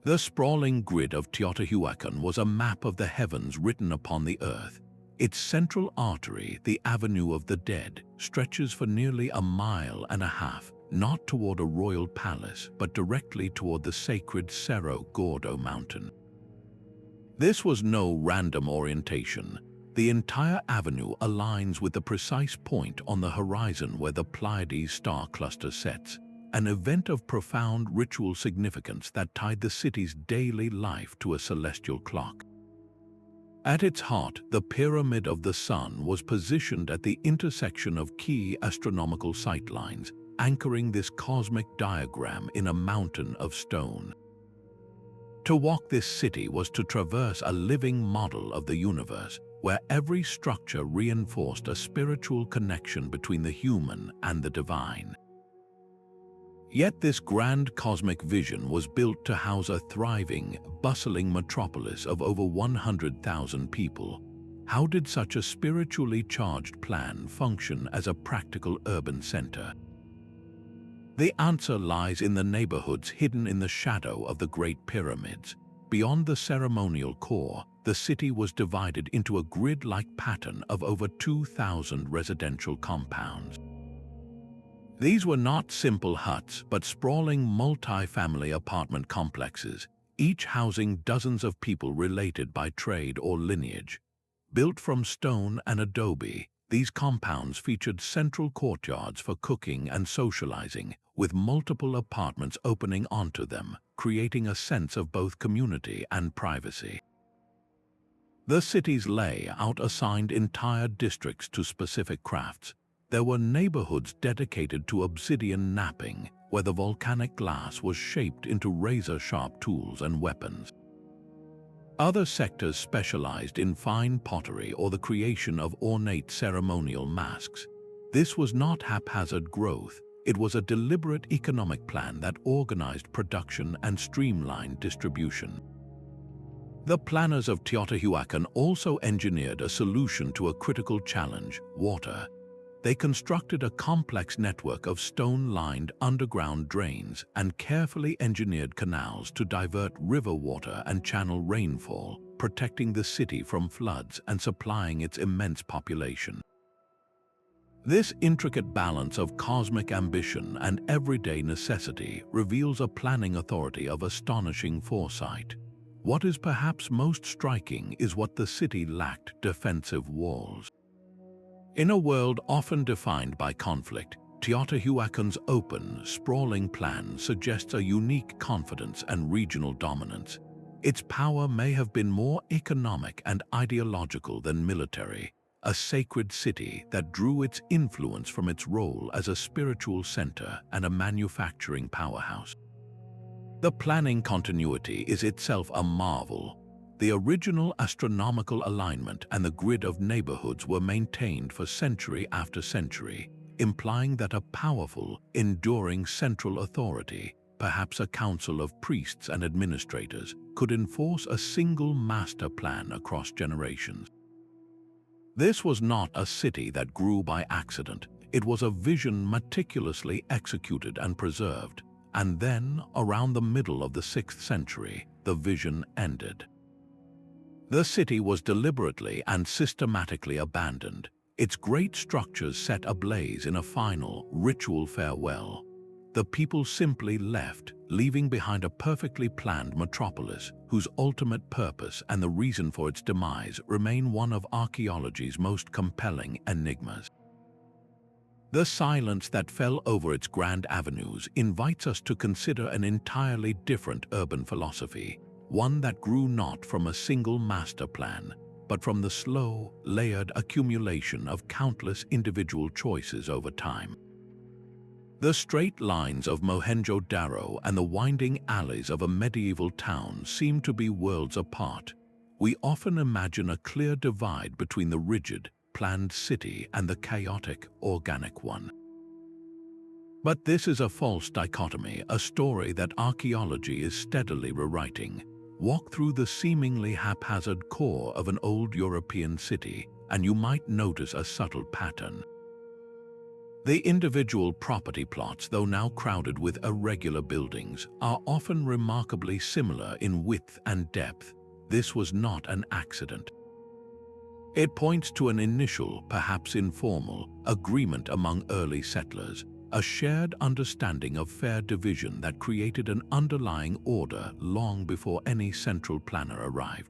The sprawling grid of Teotihuacan was a map of the heavens written upon the earth. Its central artery, the Avenue of the Dead, stretches for nearly a mile and a half, not toward a royal palace, but directly toward the sacred Cerro Gordo mountain. This was no random orientation. The entire avenue aligns with the precise point on the horizon where the Pleiades star cluster sets, an event of profound ritual significance that tied the city's daily life to a celestial clock. At its heart, the Pyramid of the Sun was positioned at the intersection of key astronomical sightlines, anchoring this cosmic diagram in a mountain of stone. To walk this city was to traverse a living model of the universe, where every structure reinforced a spiritual connection between the human and the divine. Yet this grand cosmic vision was built to house a thriving, bustling metropolis of over 100,000 people. How did such a spiritually charged plan function as a practical urban center? The answer lies in the neighborhoods hidden in the shadow of the Great Pyramids. Beyond the ceremonial core, the city was divided into a grid-like pattern of over 2,000 residential compounds. These were not simple huts, but sprawling multi-family apartment complexes, each housing dozens of people related by trade or lineage. Built from stone and adobe, these compounds featured central courtyards for cooking and socializing, with multiple apartments opening onto them, creating a sense of both community and privacy. The city's layout assigned entire districts to specific crafts. There were neighborhoods dedicated to obsidian knapping, where the volcanic glass was shaped into razor-sharp tools and weapons. Other sectors specialized in fine pottery or the creation of ornate ceremonial masks. This was not haphazard growth. It was a deliberate economic plan that organized production and streamlined distribution. The planners of Teotihuacan also engineered a solution to a critical challenge: water. They constructed a complex network of stone-lined underground drains and carefully engineered canals to divert river water and channel rainfall, protecting the city from floods and supplying its immense population. This intricate balance of cosmic ambition and everyday necessity reveals a planning authority of astonishing foresight. What is perhaps most striking is what the city lacked: defensive walls. In a world often defined by conflict, Teotihuacan's open, sprawling plan suggests a unique confidence and regional dominance. Its power may have been more economic and ideological than military, a sacred city that drew its influence from its role as a spiritual center and a manufacturing powerhouse. The planning continuity is itself a marvel. The original astronomical alignment and the grid of neighborhoods were maintained for century after century, implying that a powerful, enduring central authority, perhaps a council of priests and administrators, could enforce a single master plan across generations. This was not a city that grew by accident. It was a vision meticulously executed and preserved. And then, around the middle of the 6th century, the vision ended. The city was deliberately and systematically abandoned, its great structures set ablaze in a final, ritual farewell. The people simply left, leaving behind a perfectly planned metropolis whose ultimate purpose and the reason for its demise remain one of archaeology's most compelling enigmas. The silence that fell over its grand avenues invites us to consider an entirely different urban philosophy, one that grew not from a single master plan, but from the slow, layered accumulation of countless individual choices over time. The straight lines of Mohenjo-daro and the winding alleys of a medieval town seem to be worlds apart. We often imagine a clear divide between the rigid, planned city and the chaotic, organic one. But this is a false dichotomy, a story that archaeology is steadily rewriting. Walk through the seemingly haphazard core of an old European city, and you might notice a subtle pattern. The individual property plots, though now crowded with irregular buildings, are often remarkably similar in width and depth. This was not an accident. It points to an initial, perhaps informal, agreement among early settlers, a shared understanding of fair division that created an underlying order long before any central planner arrived.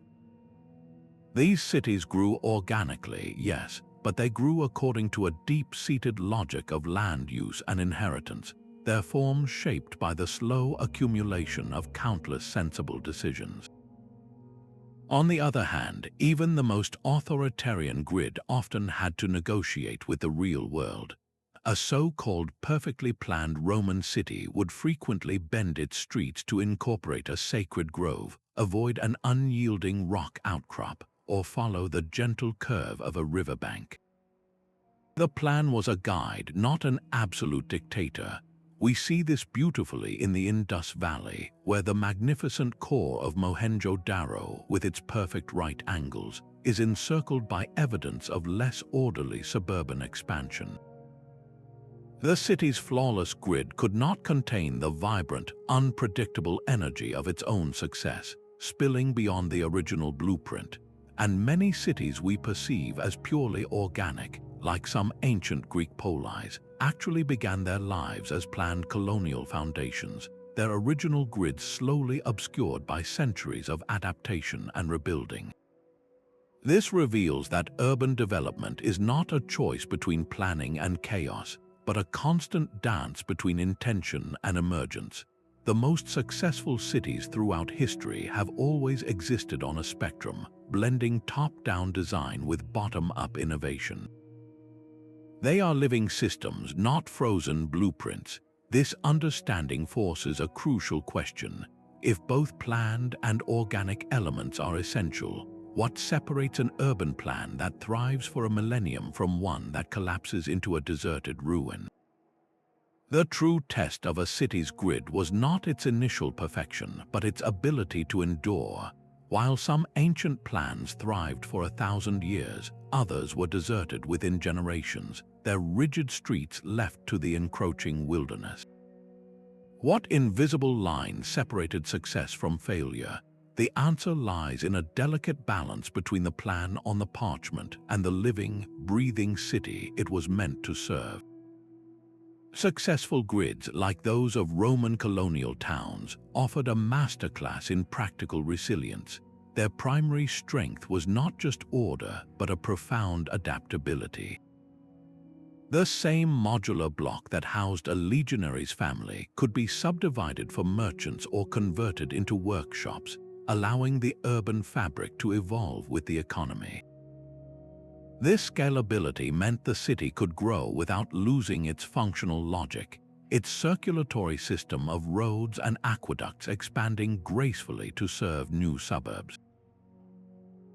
These cities grew organically, yes, but they grew according to a deep-seated logic of land use and inheritance, their forms shaped by the slow accumulation of countless sensible decisions. On the other hand, even the most authoritarian grid often had to negotiate with the real world. A so-called perfectly planned Roman city would frequently bend its streets to incorporate a sacred grove, avoid an unyielding rock outcrop, or follow the gentle curve of a riverbank. The plan was a guide, not an absolute dictator. We see this beautifully in the Indus Valley, where the magnificent core of Mohenjo-daro, with its perfect right angles, is encircled by evidence of less orderly suburban expansion. The city's flawless grid could not contain the vibrant, unpredictable energy of its own success, spilling beyond the original blueprint. And many cities we perceive as purely organic, like some ancient Greek polis, actually began their lives as planned colonial foundations, their original grids slowly obscured by centuries of adaptation and rebuilding. This reveals that urban development is not a choice between planning and chaos, but a constant dance between intention and emergence. The most successful cities throughout history have always existed on a spectrum, blending top-down design with bottom-up innovation. They are living systems, not frozen blueprints. This understanding forces a crucial question. If both planned and organic elements are essential, what separates an urban plan that thrives for a millennium from one that collapses into a deserted ruin? The true test of a city's grid was not its initial perfection, but its ability to endure. While some ancient plans thrived for 1,000 years, others were deserted within generations, their rigid streets left to the encroaching wilderness. What invisible line separated success from failure? The answer lies in a delicate balance between the plan on the parchment and the living, breathing city it was meant to serve. Successful grids, like those of Roman colonial towns, offered a masterclass in practical resilience. Their primary strength was not just order, but a profound adaptability. The same modular block that housed a legionary's family could be subdivided for merchants or converted into workshops, allowing the urban fabric to evolve with the economy. This scalability meant the city could grow without losing its functional logic, its circulatory system of roads and aqueducts expanding gracefully to serve new suburbs.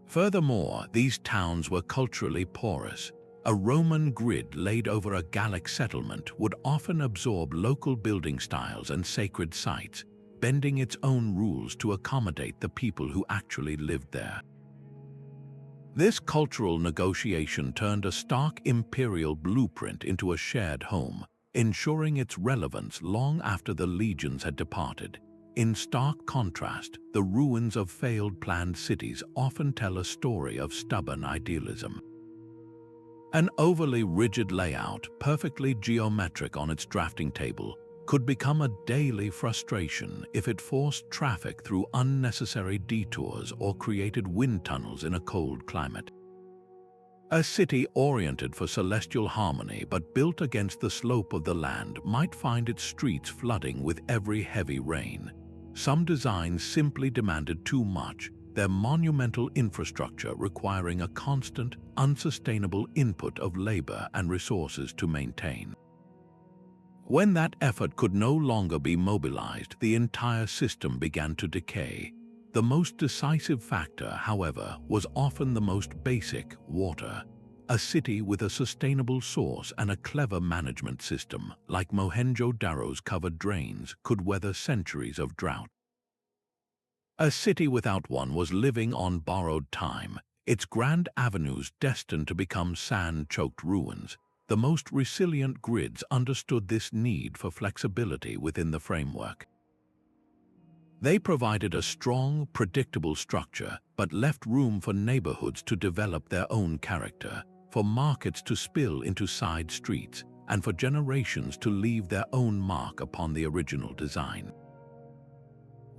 Furthermore, these towns were culturally porous. A Roman grid laid over a Gallic settlement would often absorb local building styles and sacred sites, bending its own rules to accommodate the people who actually lived there. This cultural negotiation turned a stark imperial blueprint into a shared home, ensuring its relevance long after the legions had departed. In stark contrast, the ruins of failed planned cities often tell a story of stubborn idealism. An overly rigid layout, perfectly geometric on its drafting table, could become a daily frustration if it forced traffic through unnecessary detours or created wind tunnels in a cold climate. A city oriented for celestial harmony but built against the slope of the land might find its streets flooding with every heavy rain. Some designs simply demanded too much, their monumental infrastructure requiring a constant, unsustainable input of labor and resources to maintain. When that effort could no longer be mobilized, the entire system began to decay. The most decisive factor, however, was often the most basic: water. A city with a sustainable source and a clever management system, like Mohenjo-daro's covered drains, could weather centuries of drought. A city without one was living on borrowed time, its grand avenues destined to become sand-choked ruins. The most resilient grids understood this need for flexibility within the framework. They provided a strong, predictable structure, but left room for neighborhoods to develop their own character, for markets to spill into side streets, and for generations to leave their own mark upon the original design.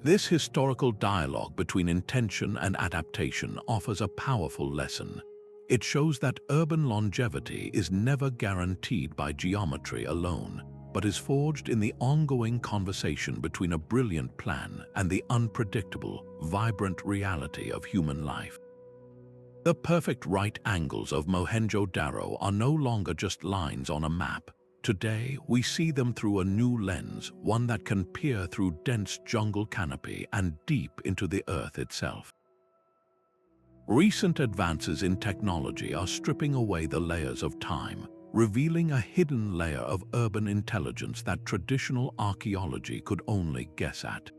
This historical dialogue between intention and adaptation offers a powerful lesson. It shows that urban longevity is never guaranteed by geometry alone, but is forged in the ongoing conversation between a brilliant plan and the unpredictable, vibrant reality of human life. The perfect right angles of Mohenjo-daro are no longer just lines on a map. Today, we see them through a new lens, one that can peer through dense jungle canopy and deep into the earth itself. Recent advances in technology are stripping away the layers of time, revealing a hidden layer of urban intelligence that traditional archaeology could only guess at.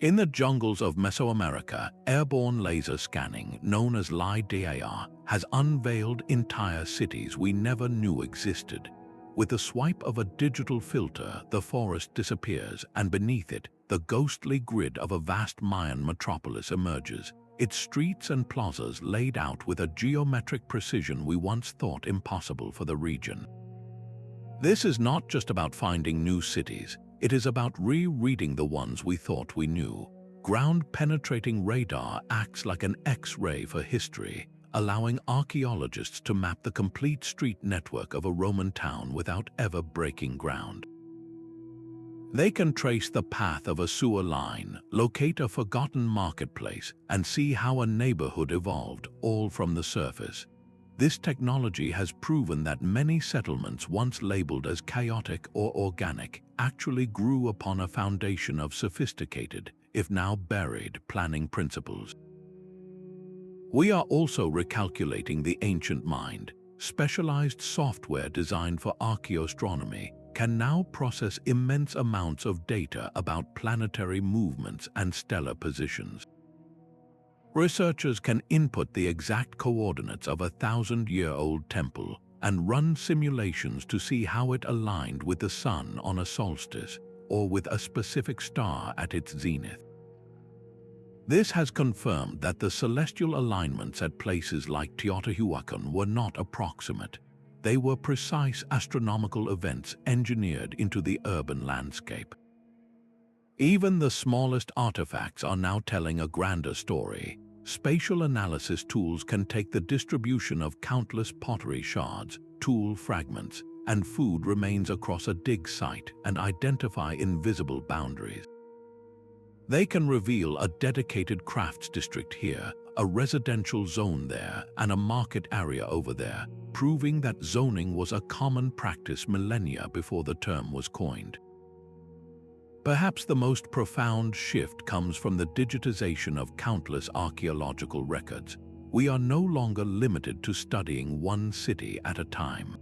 In the jungles of Mesoamerica, airborne laser scanning, known as LiDAR, has unveiled entire cities we never knew existed. With the swipe of a digital filter, the forest disappears, and beneath it, the ghostly grid of a vast Mayan metropolis emerges, its streets and plazas laid out with a geometric precision we once thought impossible for the region. This is not just about finding new cities, it is about rereading the ones we thought we knew. Ground-penetrating radar acts like an X-ray for history, allowing archaeologists to map the complete street network of a Roman town without ever breaking ground. They can trace the path of a sewer line, locate a forgotten marketplace, and see how a neighborhood evolved, all from the surface. This technology has proven that many settlements once labeled as chaotic or organic actually grew upon a foundation of sophisticated, if now buried, planning principles. We are also recalculating the ancient mind. Specialized software designed for archaeoastronomy can now process immense amounts of data about planetary movements and stellar positions. Researchers can input the exact coordinates of a 1,000-year-old temple and run simulations to see how it aligned with the sun on a solstice or with a specific star at its zenith. This has confirmed that the celestial alignments at places like Teotihuacan were not approximate. They were precise astronomical events engineered into the urban landscape. Even the smallest artifacts are now telling a grander story. Spatial analysis tools can take the distribution of countless pottery shards, tool fragments, and food remains across a dig site and identify invisible boundaries. They can reveal a dedicated crafts district here, a residential zone there, and a market area over there, proving that zoning was a common practice millennia before the term was coined. Perhaps the most profound shift comes from the digitization of countless archaeological records. We are no longer limited to studying one city at a time.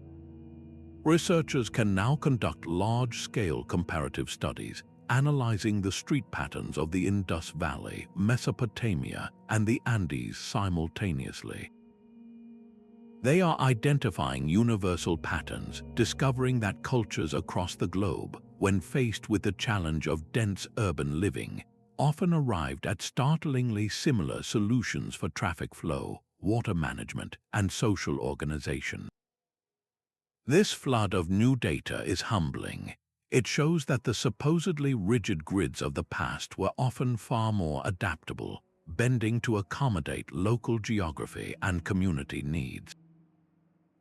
Researchers can now conduct large-scale comparative studies, analyzing the street patterns of the Indus Valley, Mesopotamia, and the Andes simultaneously. They are identifying universal patterns, discovering that cultures across the globe, when faced with the challenge of dense urban living, often arrived at startlingly similar solutions for traffic flow, water management, and social organization. This flood of new data is humbling. It shows that the supposedly rigid grids of the past were often far more adaptable, bending to accommodate local geography and community needs.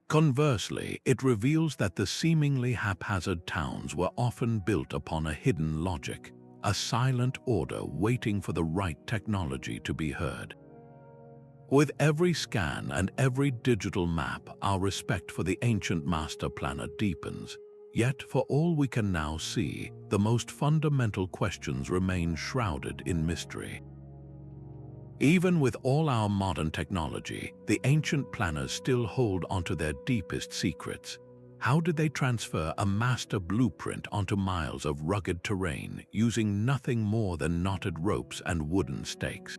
Conversely, it reveals that the seemingly haphazard towns were often built upon a hidden logic, a silent order waiting for the right technology to be heard. With every scan and every digital map, our respect for the ancient master planner deepens. Yet, for all we can now see, the most fundamental questions remain shrouded in mystery. Even with all our modern technology, the ancient planners still hold onto their deepest secrets. How did they transfer a master blueprint onto miles of rugged terrain using nothing more than knotted ropes and wooden stakes?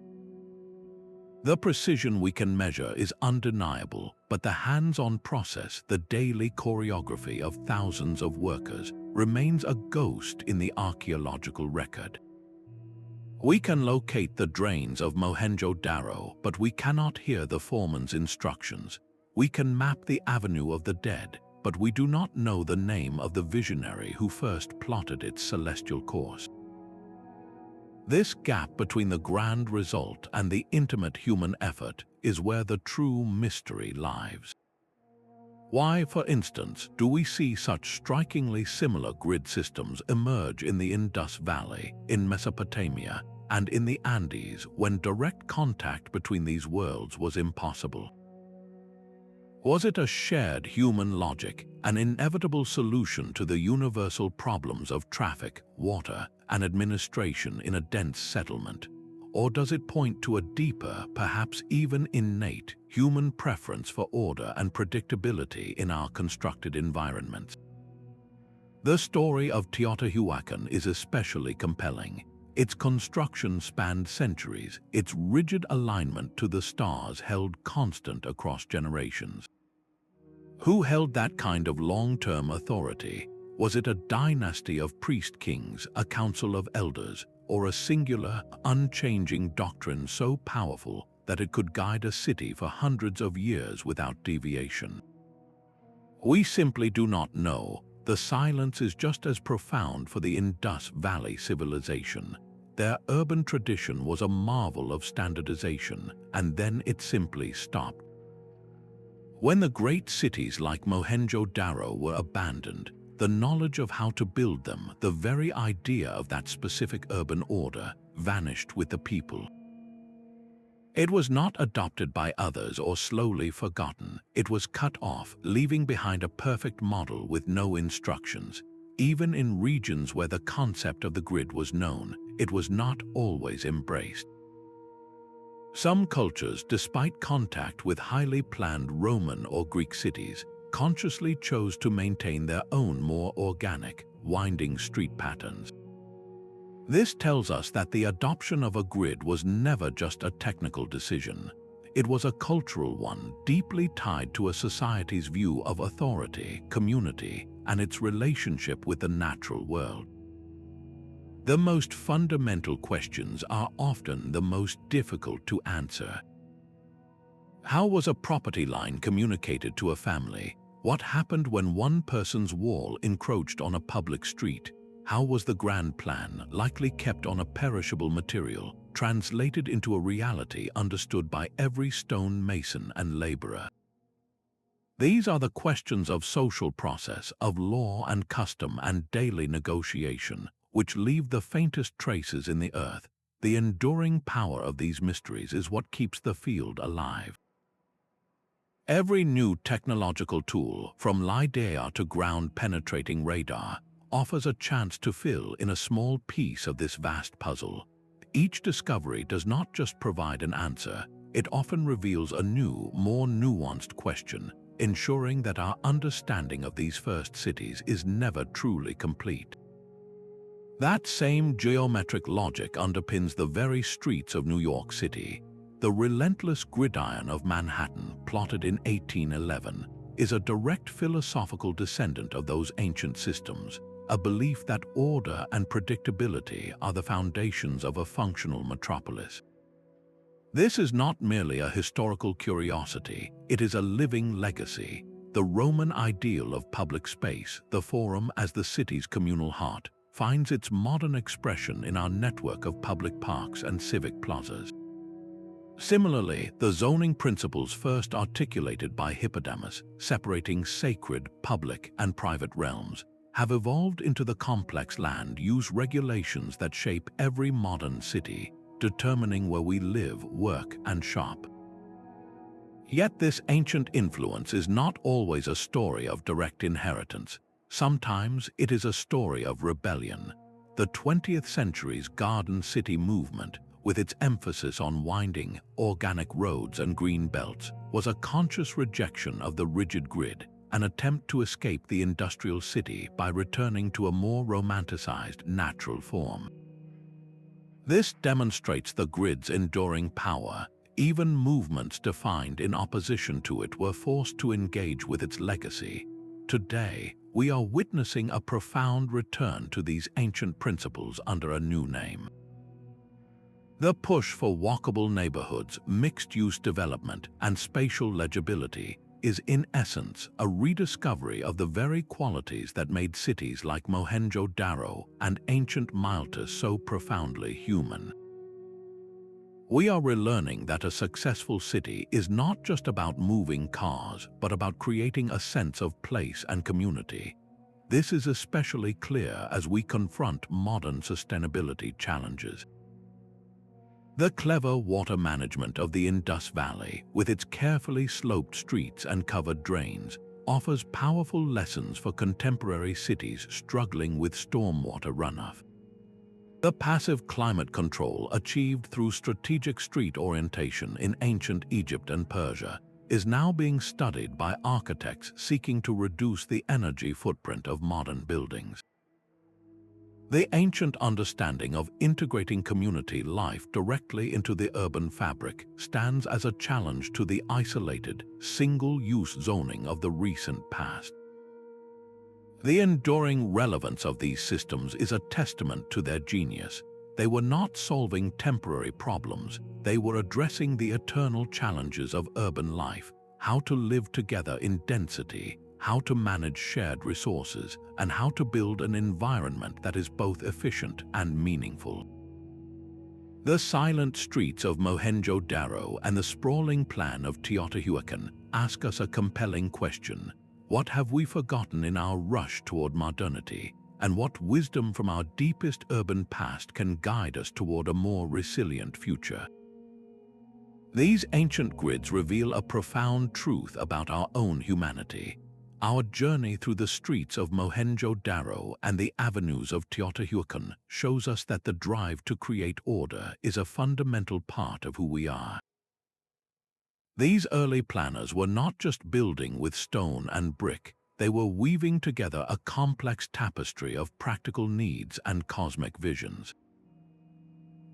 The precision we can measure is undeniable, but the hands-on process, the daily choreography of thousands of workers, remains a ghost in the archaeological record. We can locate the drains of Mohenjo-daro, but we cannot hear the foreman's instructions. We can map the avenue of the dead, but we do not know the name of the visionary who first plotted its celestial course. This gap between the grand result and the intimate human effort is where the true mystery lies. Why, for instance, do we see such strikingly similar grid systems emerge in the Indus Valley, in Mesopotamia, and in the Andes when direct contact between these worlds was impossible? Was it a shared human logic, an inevitable solution to the universal problems of traffic, water, and administration in a dense settlement? Or does it point to a deeper, perhaps even innate, human preference for order and predictability in our constructed environments? The story of Teotihuacan is especially compelling. Its construction spanned centuries, its rigid alignment to the stars held constant across generations. Who held that kind of long-term authority? Was it a dynasty of priest-kings, a council of elders, or a singular, unchanging doctrine so powerful that it could guide a city for hundreds of years without deviation? We simply do not know. The silence is just as profound for the Indus Valley civilization. Their urban tradition was a marvel of standardization, and then it simply stopped. When the great cities like Mohenjo-daro were abandoned, the knowledge of how to build them, the very idea of that specific urban order, vanished with the people. It was not adopted by others or slowly forgotten. It was cut off, leaving behind a perfect model with no instructions. Even in regions where the concept of the grid was known, it was not always embraced. Some cultures, despite contact with highly planned Roman or Greek cities, consciously chose to maintain their own more organic, winding street patterns. This tells us that the adoption of a grid was never just a technical decision. It was a cultural one, deeply tied to a society's view of authority, community, and its relationship with the natural world. The most fundamental questions are often the most difficult to answer. How was a property line communicated to a family? What happened when one person's wall encroached on a public street? How was the grand plan, likely kept on a perishable material, translated into a reality understood by every stone mason and laborer? These are the questions of social process, of law and custom and daily negotiation, which leave the faintest traces in the earth. The enduring power of these mysteries is what keeps the field alive. Every new technological tool, from LiDAR to ground-penetrating radar, offers a chance to fill in a small piece of this vast puzzle. Each discovery does not just provide an answer, it often reveals a new, more nuanced question, ensuring that our understanding of these first cities is never truly complete. That same geometric logic underpins the very streets of New York City. The relentless gridiron of Manhattan, plotted in 1811, is a direct philosophical descendant of those ancient systems, a belief that order and predictability are the foundations of a functional metropolis. This is not merely a historical curiosity, it is a living legacy. The Roman ideal of public space, the forum as the city's communal heart, finds its modern expression in our network of public parks and civic plazas. Similarly, the zoning principles first articulated by Hippodamus, separating sacred, public, and private realms, have evolved into the complex land-use regulations that shape every modern city, determining where we live, work, and shop. Yet this ancient influence is not always a story of direct inheritance. Sometimes it is a story of rebellion. The 20th century's Garden City movement, with its emphasis on winding, organic roads and green belts, was a conscious rejection of the rigid grid, an attempt to escape the industrial city by returning to a more romanticized, natural form. This demonstrates the grid's enduring power. Even movements defined in opposition to it were forced to engage with its legacy. Today, we are witnessing a profound return to these ancient principles under a new name. The push for walkable neighborhoods, mixed-use development, and spatial legibility is in essence a rediscovery of the very qualities that made cities like Mohenjo-daro and ancient Malta so profoundly human. We are relearning that a successful city is not just about moving cars, but about creating a sense of place and community. This is especially clear as we confront modern sustainability challenges. The clever water management of the Indus Valley, with its carefully sloped streets and covered drains, offers powerful lessons for contemporary cities struggling with stormwater runoff. The passive climate control achieved through strategic street orientation in ancient Egypt and Persia is now being studied by architects seeking to reduce the energy footprint of modern buildings. The ancient understanding of integrating community life directly into the urban fabric stands as a challenge to the isolated, single-use zoning of the recent past. The enduring relevance of these systems is a testament to their genius. They were not solving temporary problems, they were addressing the eternal challenges of urban life: how to live together in density, how to manage shared resources, and how to build an environment that is both efficient and meaningful. The silent streets of Mohenjo-daro and the sprawling plan of Teotihuacan ask us a compelling question. What have we forgotten in our rush toward modernity, and what wisdom from our deepest urban past can guide us toward a more resilient future? These ancient grids reveal a profound truth about our own humanity. Our journey through the streets of Mohenjo-daro and the avenues of Teotihuacan shows us that the drive to create order is a fundamental part of who we are. These early planners were not just building with stone and brick, they were weaving together a complex tapestry of practical needs and cosmic visions.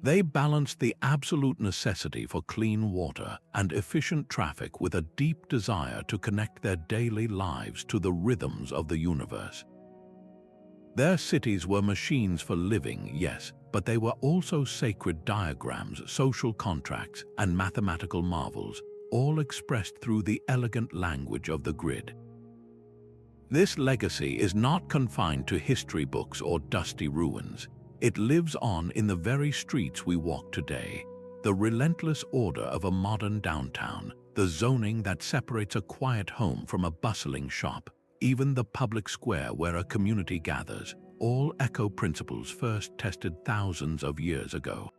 They balanced the absolute necessity for clean water and efficient traffic with a deep desire to connect their daily lives to the rhythms of the universe. Their cities were machines for living, yes, but they were also sacred diagrams, social contracts, and mathematical marvels, all expressed through the elegant language of the grid. This legacy is not confined to history books or dusty ruins. It lives on in the very streets we walk today, the relentless order of a modern downtown, the zoning that separates a quiet home from a bustling shop, even the public square where a community gathers, all echo principles first tested thousands of years ago.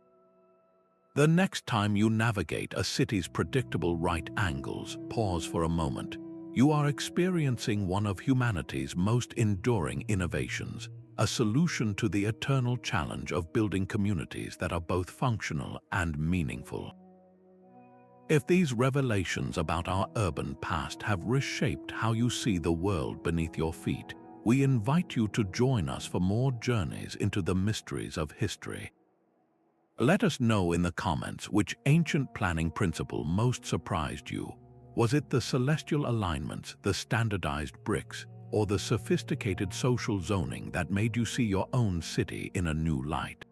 The next time you navigate a city's predictable right angles, pause for a moment. You are experiencing one of humanity's most enduring innovations, a solution to the eternal challenge of building communities that are both functional and meaningful. If these revelations about our urban past have reshaped how you see the world beneath your feet, we invite you to join us for more journeys into the mysteries of history. Let us know in the comments which ancient planning principle most surprised you. Was it the celestial alignments, the standardized bricks, or the sophisticated social zoning that made you see your own city in a new light?